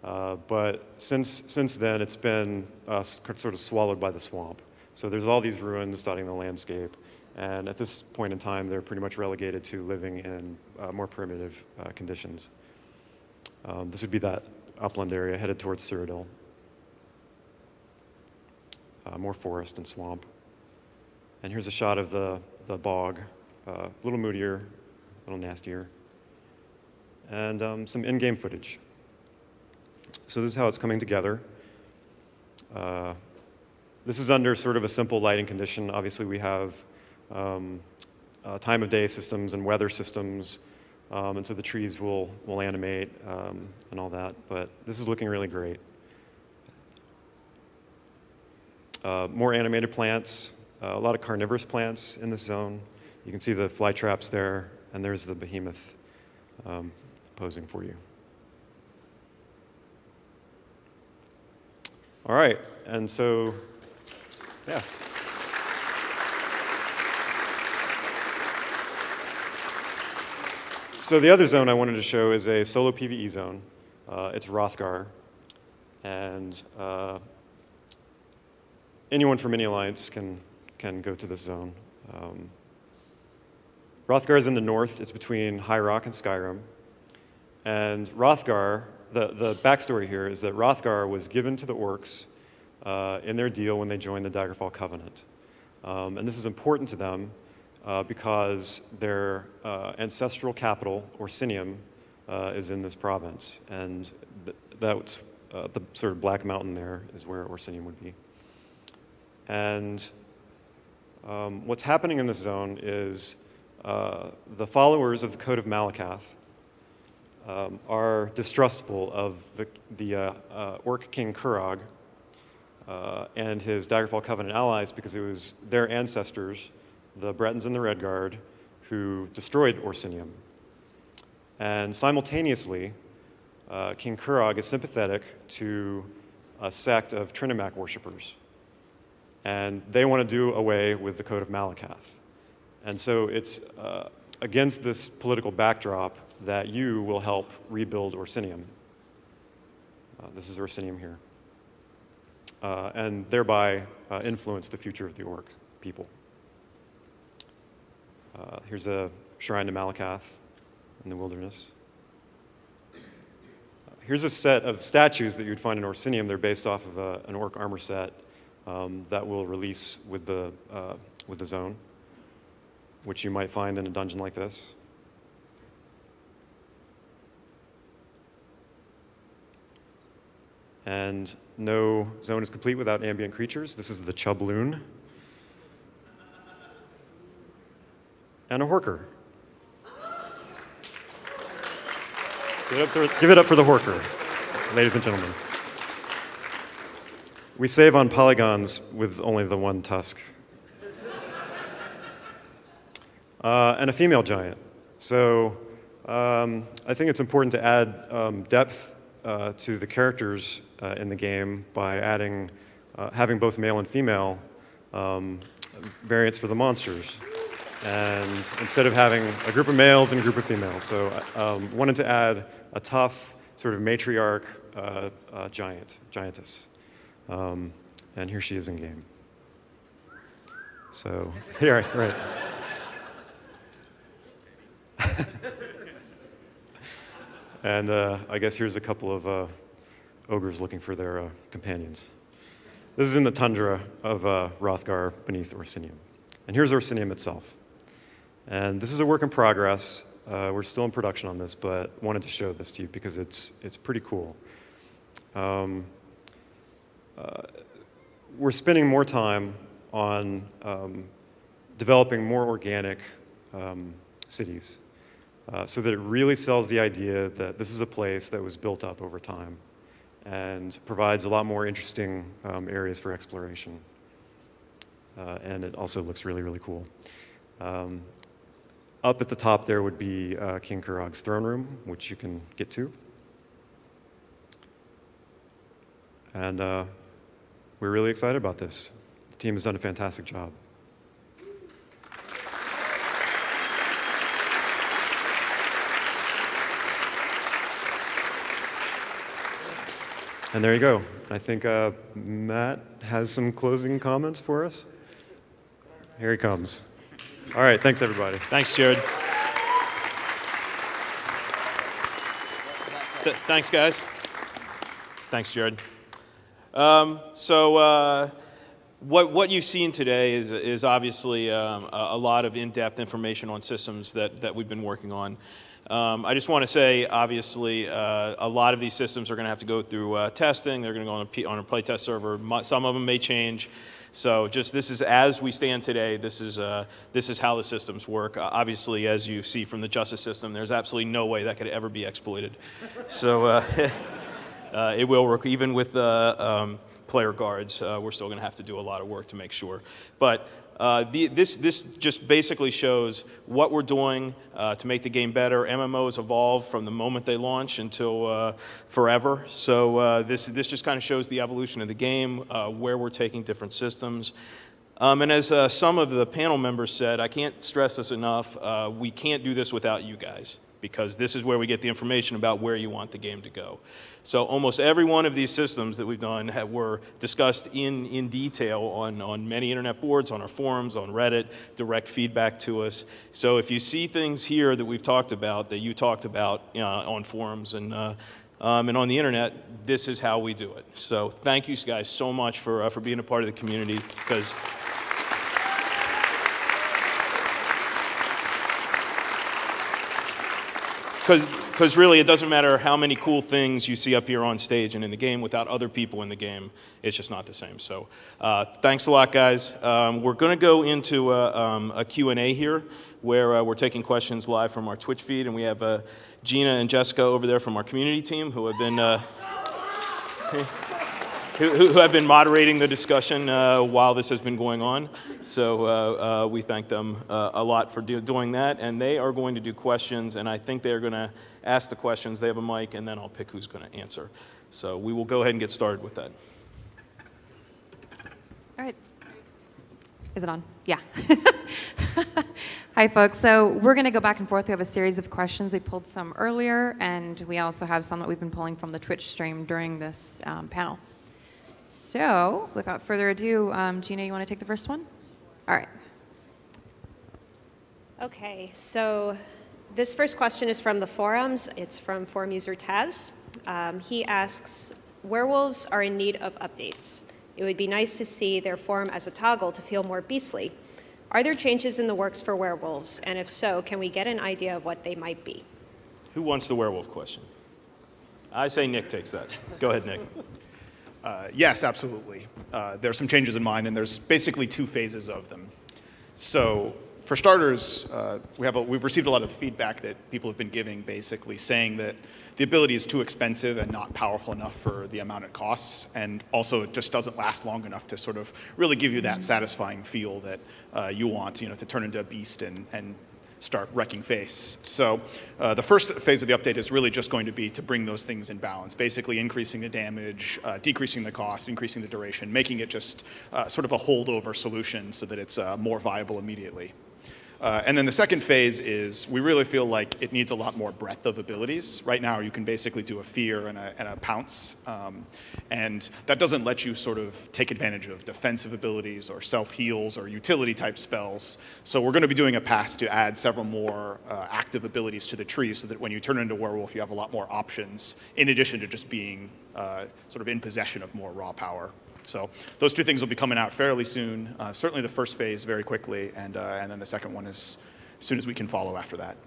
but since then, it's been sort of swallowed by the swamp. So there's all these ruins dotting the landscape. And at this point in time, they're pretty much relegated to living in more primitive conditions. This would be that upland area headed towards Cyrodiil. More forest and swamp. And here's a shot of the bog, a little moodier, a little nastier. And some in-game footage. So this is how it's coming together. This is under sort of a simple lighting condition. Obviously, we have time of day systems and weather systems, and so the trees will animate and all that, but this is looking really great. More animated plants, a lot of carnivorous plants in this zone. You can see the fly traps there, and there's the behemoth posing for you. All right, and so, yeah. So the other zone I wanted to show is a solo PvE zone. It's Hrothgar, and anyone from any alliance can go to this zone. Hrothgar is in the north. It's between High Rock and Skyrim. And Hrothgar, the backstory here is that Hrothgar was given to the orcs in their deal when they joined the Daggerfall Covenant. And this is important to them because their ancestral capital, Orsinium, is in this province. And that's the sort of black mountain there is where Orsinium would be. And what's happening in this zone is the followers of the Code of Malakath are distrustful of the Orc King Kurog and his Daggerfall Covenant allies because it was their ancestors, the Bretons and the Redguard, who destroyed Orsinium. And simultaneously, King Kurog is sympathetic to a sect of Trinimac worshippers. And they want to do away with the Code of Malakath. And so it's against this political backdrop that you will help rebuild Orsinium. This is Orsinium here. And thereby influence the future of the Orc people. Here's a shrine to Malakath in the wilderness. Here's a set of statues that you'd find in Orsinium. They're based off of an Orc armor set that will release with the zone, which you might find in a dungeon like this. And no zone is complete without ambient creatures. This is the Chubloon. And a Horker. Give it up for the Horker, ladies and gentlemen. We save on polygons with only the one tusk. And a female giant. So I think it's important to add depth to the characters in the game by adding, having both male and female variants for the monsters. And instead of having a group of males and a group of females. So wanted to add a tough sort of matriarch giantess. And here she is in game. So, yeah, right. And I guess here's a couple of ogres looking for their companions. This is in the tundra of Hrothgar beneath Orsinium. And here's Orsinium itself. And this is a work in progress. We're still in production on this, but wanted to show this to you because it's pretty cool. We're spending more time on developing more organic cities so that it really sells the idea that this is a place that was built up over time and provides a lot more interesting areas for exploration. And it also looks really, really cool. Up at the top there would be King Kurog's throne room, which you can get to. And we're really excited about this. The team has done a fantastic job. And there you go. I think Matt has some closing comments for us. Here he comes. All right, thanks everybody. Thanks, Jared. Thanks, guys. Thanks, Jared. What you've seen today is obviously a lot of in-depth information on systems that we've been working on. I just want to say, obviously, a lot of these systems are going to have to go through testing. They're going to go on a playtest server. Some of them may change. So just this is as we stand today. This is how the systems work. Obviously, as you see from the justice system, there's absolutely no way that could ever be exploited. So it will work even with the player guards. We're still going to have to do a lot of work to make sure. But this just basically shows what we're doing to make the game better. MMOs evolve from the moment they launch until forever. So this just kind of shows the evolution of the game, where we're taking different systems. And as some of the panel members said, I can't stress this enough, we can't do this without you guys, because this is where we get the information about where you want the game to go. So almost every one of these systems that we've done were discussed in detail on many internet boards, on our forums, on Reddit, direct feedback to us. So if you see things here that we've talked about, that you talked about on forums and on the internet, this is how we do it. So thank you guys so much for being a part of the community, because Because really, it doesn't matter how many cool things you see up here on stage and in the game without other people in the game. It's just not the same. So thanks a lot, guys. We're going to go into a Q&A here where we're taking questions live from our Twitch feed. And we have Gina and Jessica over there from our community team who have been... who have been moderating the discussion while this has been going on. So we thank them a lot for doing that. And they are going to do questions, and I think they're going to ask the questions. They have a mic, and then I'll pick who's going to answer. So we will go ahead and get started with that. All right. Is it on? Yeah. Hi, folks. So we're going to go back and forth. We have a series of questions. We pulled some earlier, and we also have some that we've been pulling from the Twitch stream during this panel. So, without further ado, Gina, you want to take the first one? All right. Okay, so this first question is from the forums. It's from forum user Taz. He asks, werewolves are in need of updates. It would be nice to see their form as a toggle to feel more beastly. Are there changes in the works for werewolves? And if so, can we get an idea of what they might be? Who wants the werewolf question? I say Nick takes that. Go ahead, Nick. Yes, absolutely. There are some changes in mind, and there's basically two phases of them. So for starters, we've received a lot of the feedback that people have been giving, basically saying that the ability is too expensive and not powerful enough for the amount it costs, and also it just doesn't last long enough to sort of really give you that satisfying feel that you want, to turn into a beast and start wrecking face. So the first phase of the update is really just going to be to bring those things in balance, basically increasing the damage, decreasing the cost, increasing the duration, making it just sort of a holdover solution so that it's more viable immediately. And then the second phase is we really feel like it needs a lot more breadth of abilities. Right now you can basically do a fear and a pounce, and that doesn't let you sort of take advantage of defensive abilities or self-heals or utility type spells. So we're going to be doing a pass to add several more active abilities to the tree so that when you turn into a werewolf you have a lot more options in addition to just being sort of in possession of more raw power. So those two things will be coming out fairly soon. Certainly the first phase very quickly, and then the second one as soon as we can follow after that.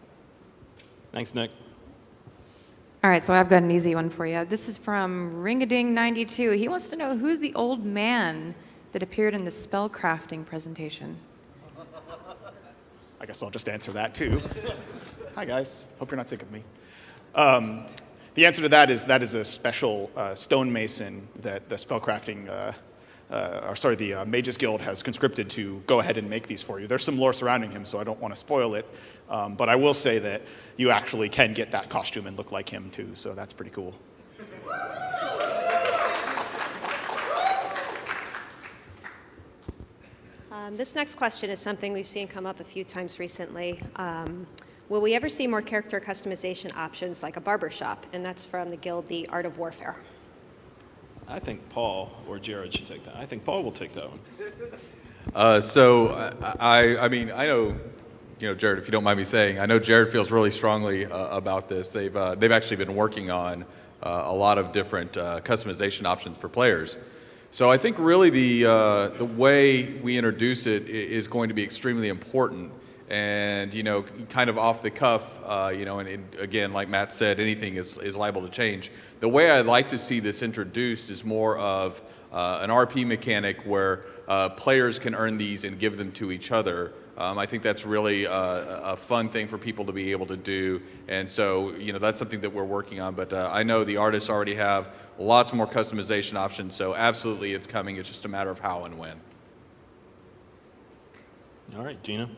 Thanks, Nick. All right, so I've got an easy one for you. This is from Ringading92. He wants to know who's the old man that appeared in the spellcrafting presentation. I guess I'll just answer that too. Hi guys, hope you're not sick of me. The answer to that is a special stonemason that the spellcrafting, the Mages Guild has conscripted to go ahead and make these for you. There's some lore surrounding him, so I don't want to spoil it, but I will say that you actually can get that costume and look like him too, so that's pretty cool. This next question is something we've seen come up a few times recently. Will we ever see more character customization options like a barbershop? And that's from the guild, The Art of Warfare. I think Paul or Jared should take that. I think Paul will take that one. I mean, I know, Jared, if you don't mind me saying, I know Jared feels really strongly about this. They've actually been working on a lot of different customization options for players. So I think really the way we introduce it is going to be extremely important. And, kind of off the cuff, and again, like Matt said, anything is liable to change. The way I'd like to see this introduced is more of an RP mechanic where players can earn these and give them to each other. I think that's really a fun thing for people to be able to do. And so, that's something that we're working on. But I know the artists already have lots more customization options. So absolutely it's coming. It's just a matter of how and when. All right, Gina.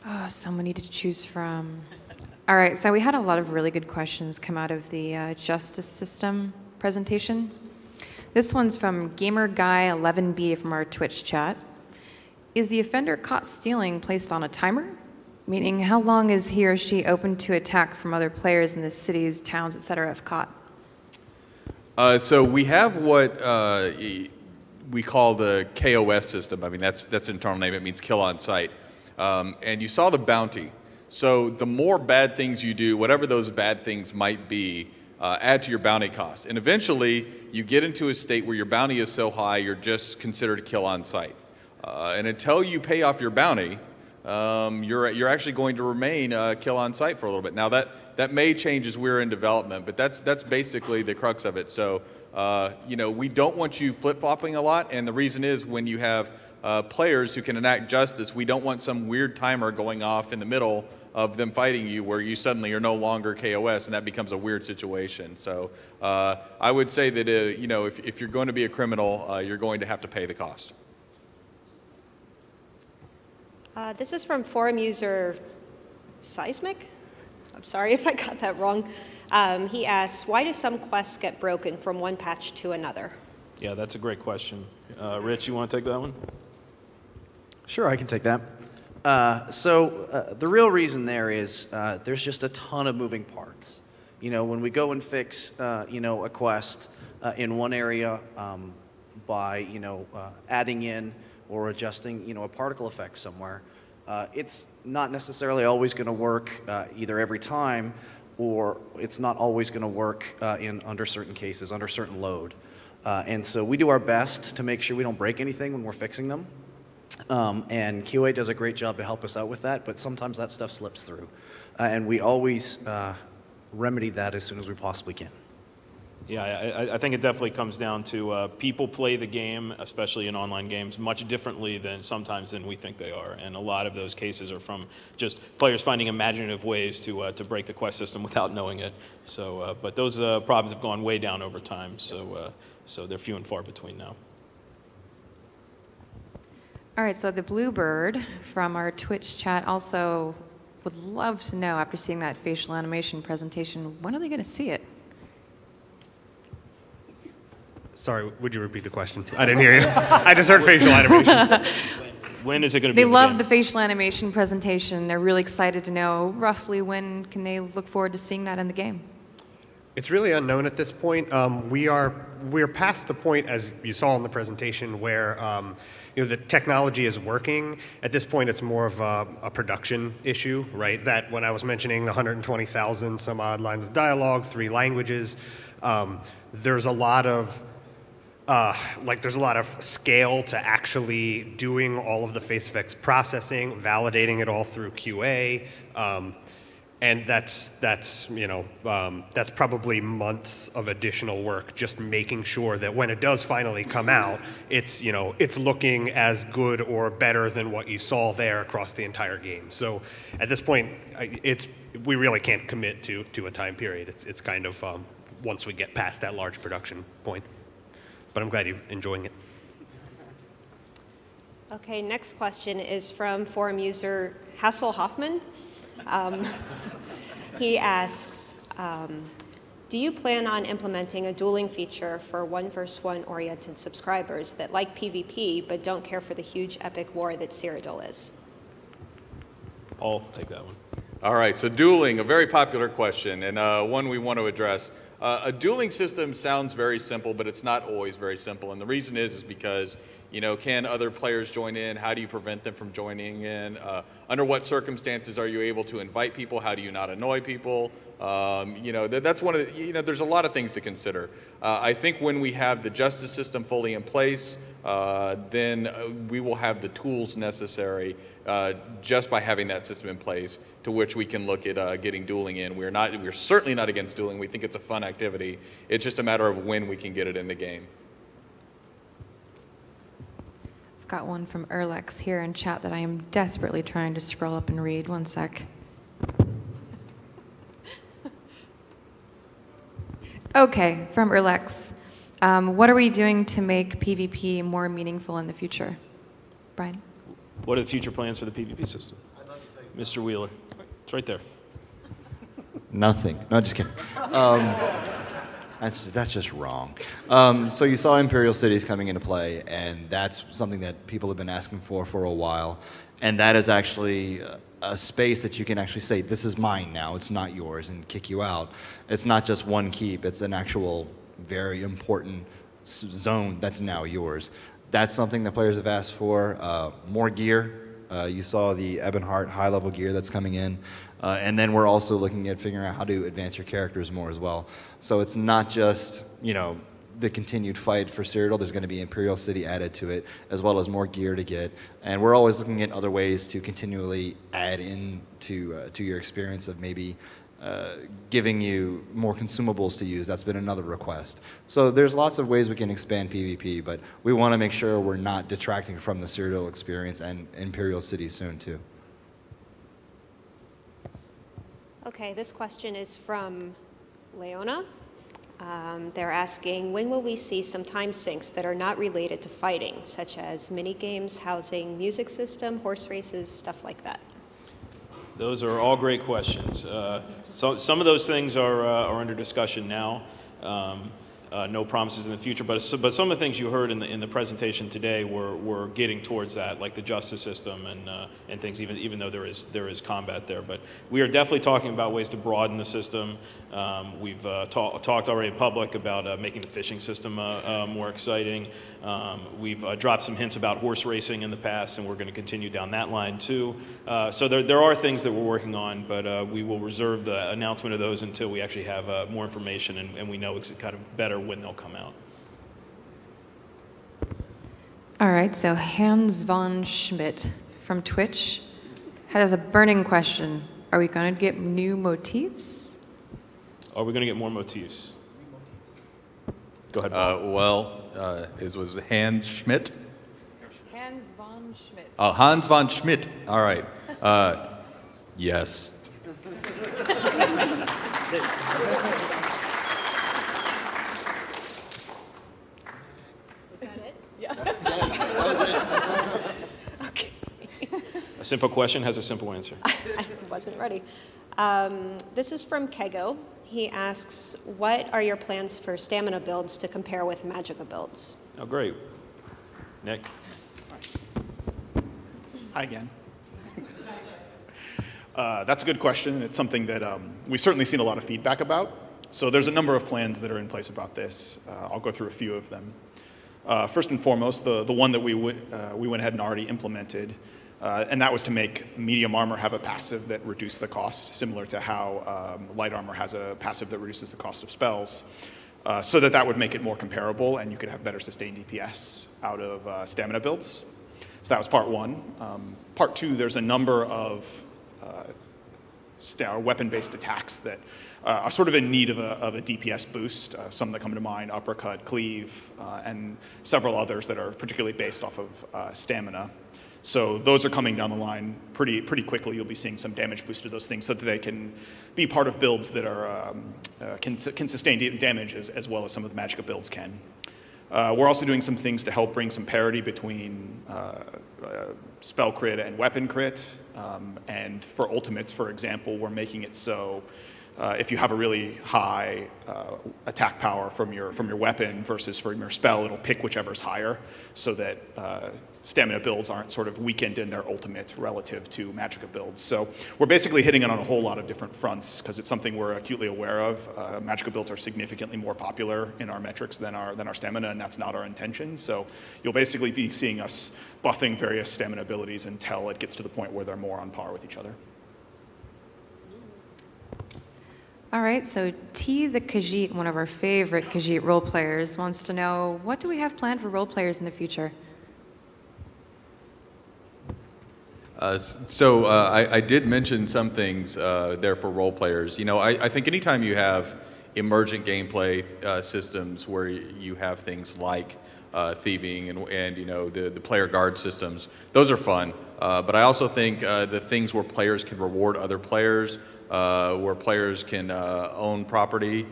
Oh, so many to choose from. All right, so we had a lot of really good questions come out of the justice system presentation. This one's from GamerGuy11B from our Twitch chat. Is the offender caught stealing placed on a timer? Meaning, how long is he or she open to attack from other players in the cities, towns, etc. if caught? So we have what we call the KOS system. I mean, that's an internal name. It means kill on sight. And you saw the bounty. So the more bad things you do, whatever those bad things might be, add to your bounty cost. And eventually, you get into a state where your bounty is so high, you're just considered a kill on sight. And until you pay off your bounty, you're actually going to remain kill on site for a little bit. Now that may change as we're in development, but that's basically the crux of it. So we don't want you flip-flopping a lot, and the reason is when you have players who can enact justice, we don't want some weird timer going off in the middle of them fighting you where you suddenly are no longer KOS, and that becomes a weird situation. So I would say that if you're going to be a criminal, you're going to have to pay the cost. This is from forum user Seismic. I'm sorry if I got that wrong. He asks, why do some quests get broken from one patch to another? Yeah, that's a great question. Rich, you want to take that one? Sure, I can take that. The real reason there is there's just a ton of moving parts. When we go and fix, a quest in one area by, adding in or adjusting, a particle effect somewhere, it's not necessarily always going to work either every time, or it's not always going to work under certain cases, under certain load. And so we do our best to make sure we don't break anything when we're fixing them. And QA does a great job to help us out with that, but sometimes that stuff slips through. And we always remedy that as soon as we possibly can. Yeah, I think it definitely comes down to people play the game, especially in online games, much differently than sometimes than we think they are. And a lot of those cases are from just players finding imaginative ways to break the quest system without knowing it. So, but those problems have gone way down over time, so they're few and far between now. All right, so the Bluebird from our Twitch chat also would love to know, after seeing that facial animation presentation, when are they going to see it? Sorry, would you repeat the question? I didn't hear you. I just heard facial animation. When is it going to be? They love the facial animation presentation. They're really excited to know roughly when can they look forward to seeing that in the game. It's really unknown at this point. We're past the point, as you saw in the presentation, where the technology is working. At this point, it's more of a production issue, right? That when I was mentioning the 120,000 some odd lines of dialogue, 3 languages, there's a lot of there's a lot of scale to actually doing all of the face effects processing, validating it all through QA. And that's probably months of additional work, just making sure that when it does finally come out, it's looking as good or better than what you saw there across the entire game. So at this point, we really can't commit to a time period. It's kind of once we get past that large production point. But I'm glad you're enjoying it. Okay, next question is from forum user Hassel Hoffman. He asks, do you plan on implementing a dueling feature for 1v1 oriented subscribers that like PvP but don't care for the huge epic war that Cyrodiil is? Paul, take that one. All right, so dueling, a very popular question, and one we want to address. A dueling system sounds very simple, but it's not always very simple, and the reason is because can other players join in? How do you prevent them from joining in? Under what circumstances are you able to invite people? How do you not annoy people? That's one of the, there's a lot of things to consider. I think when we have the justice system fully in place, then we will have the tools necessary just by having that system in place, to which we can look at getting dueling in. We're certainly not against dueling. We think it's a fun activity. It's just a matter of when we can get it in the game. I've got one from Erlex here in chat that I am desperately trying to scroll up and read. One sec. Okay, from Erlex. What are we doing to make PvP more meaningful in the future? Brian? What are the future plans for the PvP system? Mr. Wheeler. It's right there. Nothing. No, just kidding. That's just wrong. So you saw Imperial City is coming into play, and that's something that people have been asking for a while. And that is actually a space that you can actually say, this is mine now, it's not yours, and kick you out. It's not just one keep, it's an actual very important zone that's now yours. That's something that players have asked for. More gear. You saw the Ebonheart high-level gear that's coming in. And then we're also looking at figuring out how to advance your characters more as well. So it's not just, the continued fight for Cyrodiil. There's going to be Imperial City added to it, as well as more gear to get. And we're always looking at other ways to continually add in to your experience of maybe giving you more consumables to use. That's been another request. So there's lots of ways we can expand PvP, but we want to make sure we're not detracting from the Cyrodiil experience and Imperial City soon too. Okay, this question is from Leona. They're asking, when will we see some time sinks that are not related to fighting, such as mini games, housing, music system, horse races, stuff like that? Those are all great questions. So some of those things are under discussion now. No promises in the future, but some of the things you heard in the presentation today were getting towards that, like the justice system and things. Even though there is combat there, but we are definitely talking about ways to broaden the system. We've talked already in public about making the fishing system more exciting. We've dropped some hints about horse racing in the past, and we're going to continue down that line too. So there are things that we're working on, but we will reserve the announcement of those until we actually have more information and we know kind of better when they'll come out. All right, so Hans von Schmidt from Twitch has a burning question. Are we going to get new motifs? Are we going to get more motifs? Go ahead. Was Hans Schmidt? Hans von Schmidt. Oh, Hans von Schmidt. All right. Yes. Okay. A simple question has a simple answer. I wasn't ready. This is from Kego. He asks, what are your plans for stamina builds to compare with magicka builds? Oh, great. Nick? Hi again. That's a good question. It's something that we've certainly seen a lot of feedback about. So there's a number of plans that are in place about this. I'll go through a few of them. First and foremost, the one that we went ahead and already implemented, and that was to make medium armor have a passive that reduced the cost, similar to how light armor has a passive that reduces the cost of spells, so that would make it more comparable and you could have better sustained DPS out of stamina builds. So that was part one. Part two, there's a number of weapon-based attacks that are sort of in need of a DPS boost. Some that come to mind, uppercut, cleave, and several others that are particularly based off of stamina. So those are coming down the line pretty quickly. You'll be seeing some damage boost to those things so that they can be part of builds that are can sustain damage as well as some of the magicka builds can. We're also doing some things to help bring some parity between spell crit and weapon crit. And for ultimates, for example, we're making it so if you have a really high attack power from your weapon versus from your spell, it'll pick whichever's higher, so that stamina builds aren't sort of weakened in their ultimate relative to magicka builds. So we're basically hitting it on a whole lot of different fronts because it's something we're acutely aware of. Magicka builds are significantly more popular in our metrics than our stamina, and that's not our intention. So you'll basically be seeing us buffing various stamina abilities until it gets to the point where they're more on par with each other. All right, so T the Khajiit, one of our favorite Khajiit role players, wants to know, what do we have planned for role players in the future? I did mention some things there for role players. You know, I think anytime you have emergent gameplay systems where you have things like thieving and you know the player guard systems, those are fun. But I also think the things where players can reward other players, where players can own property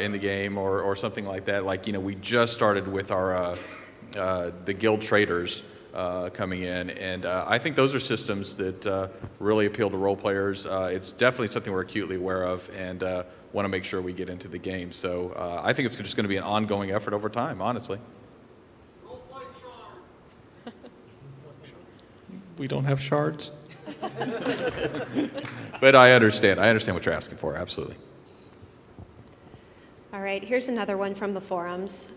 in the game or something like that. Like, you know, we just started with our the guild traders coming in, and I think those are systems that really appeal to role players. It's definitely something we're acutely aware of and want to make sure we get into the game. So I think it's just going to be an ongoing effort over time, honestly. We don't have shards. But I understand what you're asking for, absolutely. All right, here's another one from the forums.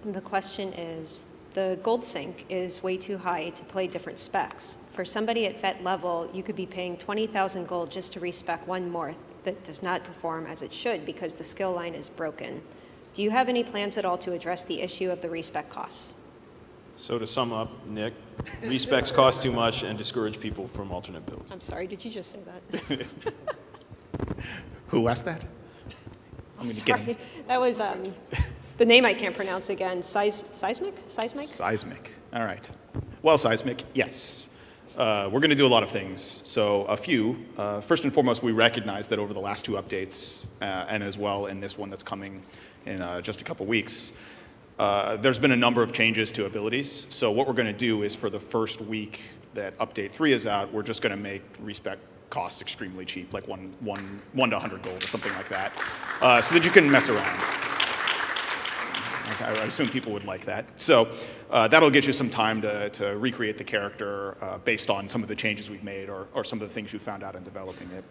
The question is, the gold sink is way too high to play different specs. For somebody at vet level, you could be paying 20,000 gold just to respec one morph that does not perform as it should because the skill line is broken. Do you have any plans at all to address the issue of the respec costs? So to sum up, Nick, respecs cost too much and discourage people from alternate builds. I'm sorry, did you just say that? Who asked that? I'm sorry. That was the name I can't pronounce again. Seismic? Seismic. All right. Well, Seismic, yes. We're going to do a lot of things. So a few. First and foremost, we recognize that over the last 2 updates, and as well in this one that's coming in just a couple weeks, there's been a number of changes to abilities. So what we're going to do is for the first week that update 3 is out, we're just going to make respec costs extremely cheap, like 1 to 100 gold or something like that, so that you can mess around. I assume people would like that. So that'll get you some time to recreate the character based on some of the changes we've made or some of the things you found out in developing it.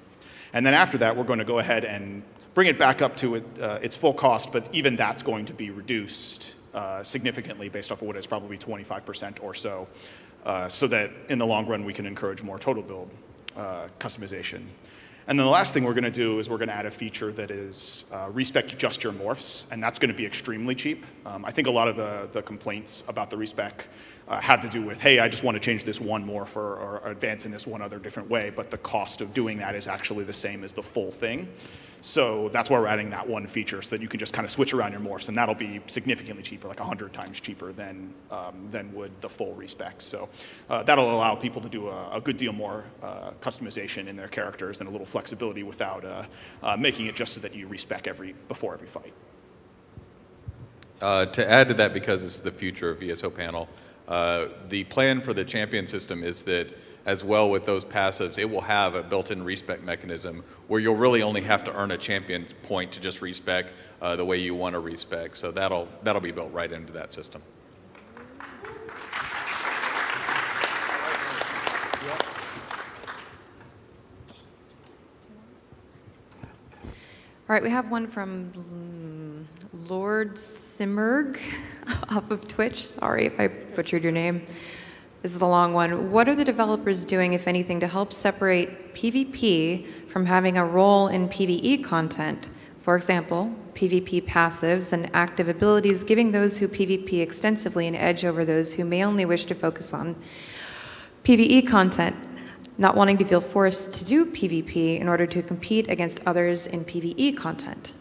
And then after that, we're going to go ahead and bring it back up to its full cost, but even that's going to be reduced significantly based off of what is probably 25% or so, so that in the long run we can encourage more total build customization. And then the last thing we're going to do is we're going to add a feature that is respec just your morphs, and that's going to be extremely cheap. I think a lot of the complaints about the respec had to do with, hey, I just want to change this one morph or advance in this one other different way, but the cost of doing that is actually the same as the full thing. So that's why we're adding that one feature, so that you can just kind of switch around your morphs, and that'll be significantly cheaper, like 100 times cheaper than would the full respec. So that'll allow people to do a good deal more customization in their characters and a little flexibility without making it just so that you respec before every fight. To add to that, because it's the Future of ESO panel, the plan for the champion system is that as well with those passives, it will have a built-in respec mechanism where you'll really only have to earn a champion point to just respec the way you want to respec. So that'll be built right into that system. All right, we have one from Lord Simmerg off of Twitch. Sorry if I butchered your name. This is a long one. What are the developers doing, if anything, to help separate PvP from having a role in PvE content? For example, PvP passives and active abilities giving those who PvP extensively an edge over those who may only wish to focus on PvE content, not wanting to feel forced to do PvP in order to compete against others in PvE content.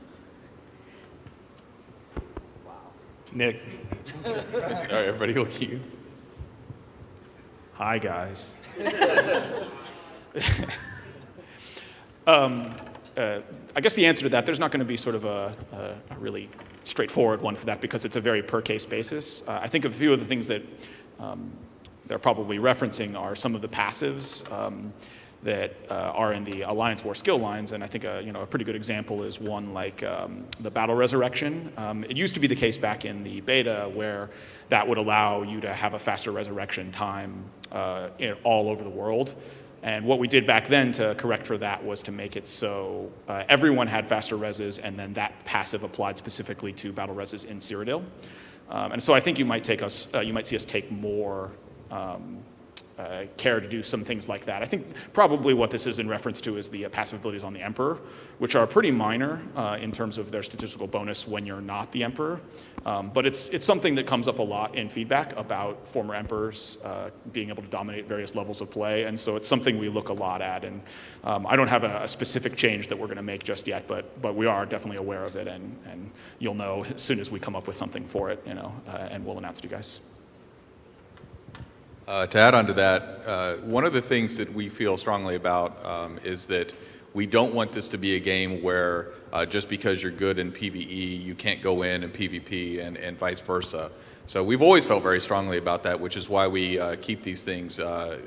Nick. All right, everybody look at you. Hi, guys. I guess the answer to that, there's not going to be sort of a really straightforward one for that because it's a very per-case basis. I think a few of the things that they're probably referencing are some of the passives that are in the Alliance War skill lines, and I think a pretty good example is one like the Battle Resurrection. It used to be the case back in the beta where that would allow you to have a faster resurrection time all over the world. And what we did back then to correct for that was to make it so everyone had faster reses, and then that passive applied specifically to battle reses in Cyrodiil. And so I think you might see us take more care to do some things like that. I think probably what this is in reference to is the passive abilities on the Emperor, which are pretty minor in terms of their statistical bonus when you're not the Emperor. But it's something that comes up a lot in feedback about former Emperors being able to dominate various levels of play, and so it's something we look a lot at. And I don't have a specific change that we're going to make just yet, but we are definitely aware of it, and you'll know as soon as we come up with something for it, and we'll announce it to you guys. To add on to that, one of the things that we feel strongly about is that we don't want this to be a game where just because you're good in PvE, you can't go in and PvP and vice versa. So we've always felt very strongly about that, which is why we keep these things up,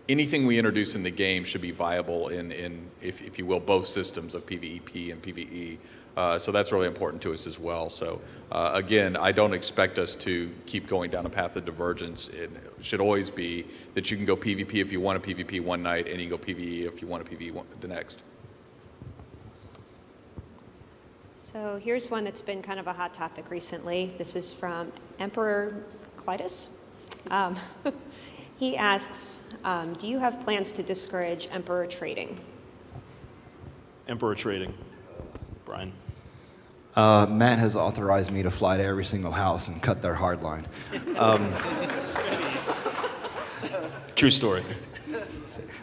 anything we introduce in the game should be viable in if you will, both systems of PvEP and PvE. So that's really important to us as well. So again, I don't expect us to keep going down a path of divergence. It should always be that you can go PvP if you want to PvP one night, and you can go PvE if you want to PvE the next. So here's one that's been kind of a hot topic recently. This is from Emperor Clytus. He asks, do you have plans to discourage Emperor trading? Emperor trading. Brian. Matt has authorized me to fly to every single house and cut their hard line. True story.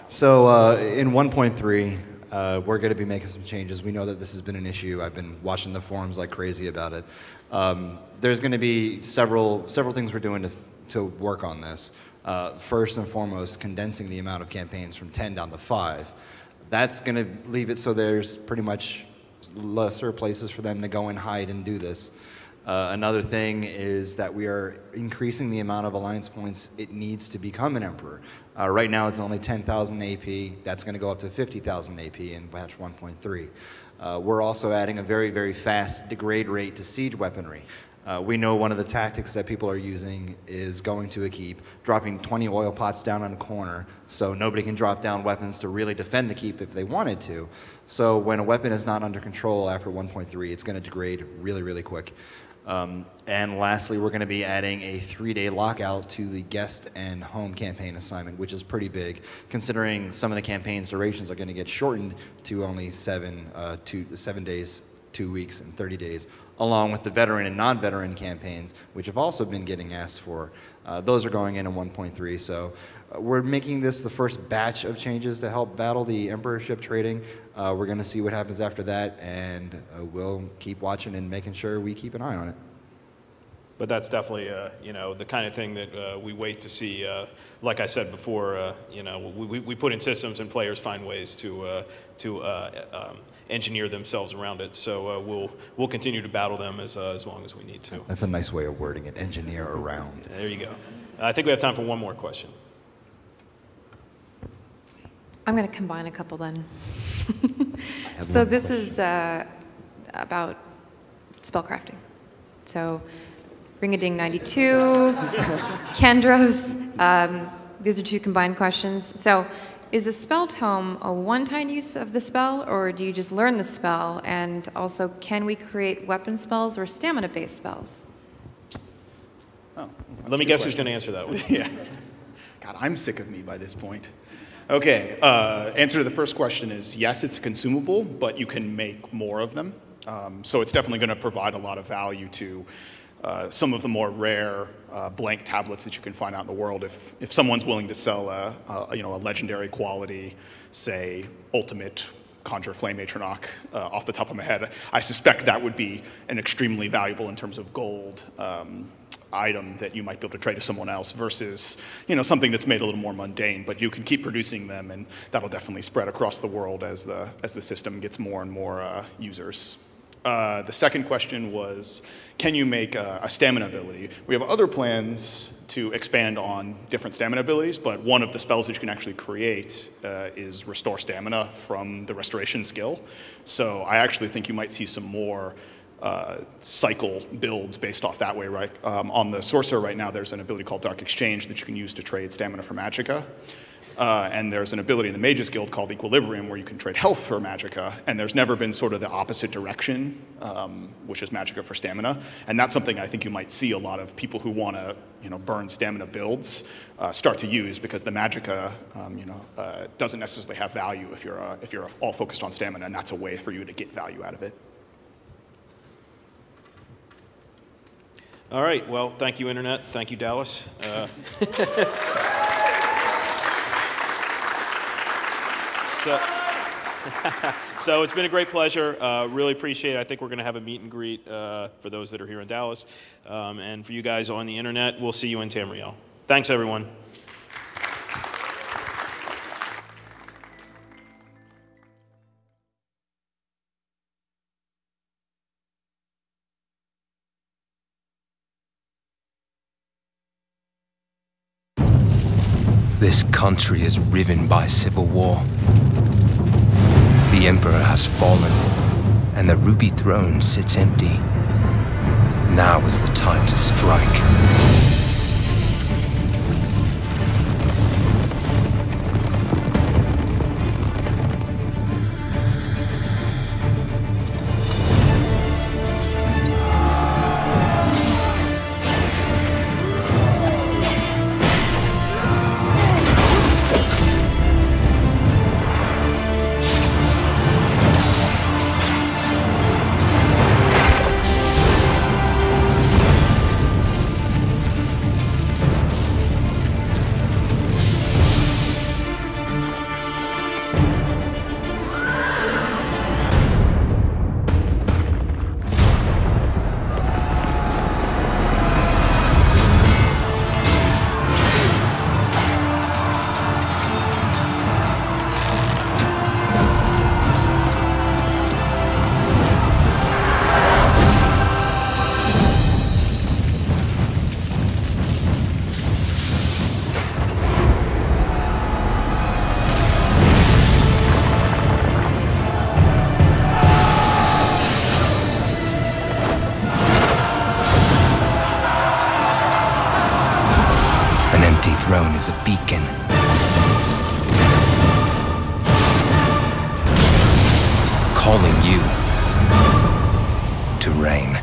So in 1.3, we're going to be making some changes. We know that this has been an issue. I've been watching the forums like crazy about it. There's going to be several things we're doing to work on this. First and foremost, condensing the amount of campaigns from 10 down to 5. That's going to leave it so there's pretty much lesser places for them to go and hide and do this. Another thing is that we are increasing the amount of alliance points it needs to become an emperor. Right now it's only 10,000 AP. That's going to go up to 50,000 AP in patch 1.3. We're also adding a very, very fast degrade rate to siege weaponry. We know one of the tactics that people are using is going to a keep, dropping 20 oil pots down on a corner so nobody can drop down weapons to really defend the keep if they wanted to. So when a weapon is not under control after 1.3, it's going to degrade really, really quick. And lastly, we're going to be adding a 3-day lockout to the guest and home campaign assignment, which is pretty big, considering some of the campaign's durations are going to get shortened to only 7 days, 2 weeks, and 30 days, along with the veteran and non-veteran campaigns, which have also been getting asked for. Those are going in 1.3, so we're making this the first batch of changes to help battle the emperorship trading. We're going to see what happens after that, and we'll keep watching and making sure we keep an eye on it. But that's definitely, you know, the kind of thing that we wait to see. Like I said before, you know, we put in systems and players find ways to engineer themselves around it. So we'll continue to battle them as long as we need to. That's a nice way of wording it, engineer around. There you go. I think we have time for one more question. I'm going to combine a couple then. So this is about spellcrafting. So Ring-a-Ding 92, Kendros, these are two combined questions. So is a spell tome a one-time use of the spell, or do you just learn the spell? And also, can we create weapon spells or stamina-based spells? Oh, let me guess who's going to answer that one. Yeah. God, I'm sick of me by this point. Okay, answer to the first question is yes, it's a consumable, but you can make more of them. So it's definitely going to provide a lot of value to some of the more rare blank tablets that you can find out in the world. If someone's willing to sell a legendary quality, say, ultimate Conjure Flame Atronach off the top of my head, I suspect that would be an extremely valuable in terms of gold item that you might be able to trade to someone else versus, you know, something that's made a little more mundane, but you can keep producing them, and that'll definitely spread across the world as the system gets more and more users. The second question was, can you make a stamina ability? We have other plans to expand on different stamina abilities, but one of the spells that you can actually create is Restore Stamina from the Restoration skill. So I actually think you might see some more cycle builds based off that way, right? On the Sorcerer right now, there's an ability called Dark Exchange that you can use to trade stamina for magicka. And there's an ability in the Mages Guild called Equilibrium where you can trade health for magicka, and there's never been sort of the opposite direction, which is magicka for stamina. And that's something I think you might see a lot of people who want to, you know, burn stamina builds start to use, because the magicka, doesn't necessarily have value if you're all focused on stamina, and that's a way for you to get value out of it. All right. Well, thank you, Internet. Thank you, Dallas. So it's been a great pleasure. Really appreciate it. I think we're going to have a meet and greet for those that are here in Dallas. And for you guys on the Internet, we'll see you in Tamriel. Thanks, everyone. This country is riven by civil war. The Emperor has fallen, and the ruby throne sits empty. Now is the time to strike. calling you to reign.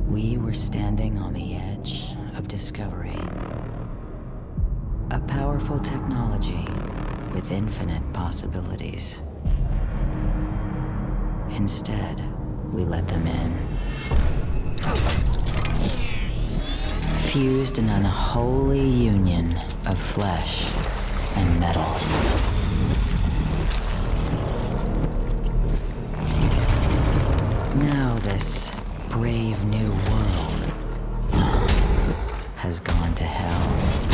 We were standing on the edge of discovery. A powerful technology with infinite possibilities. Instead, we let them in. Fused in an unholy union of flesh and metal. Now this brave new world has gone to hell.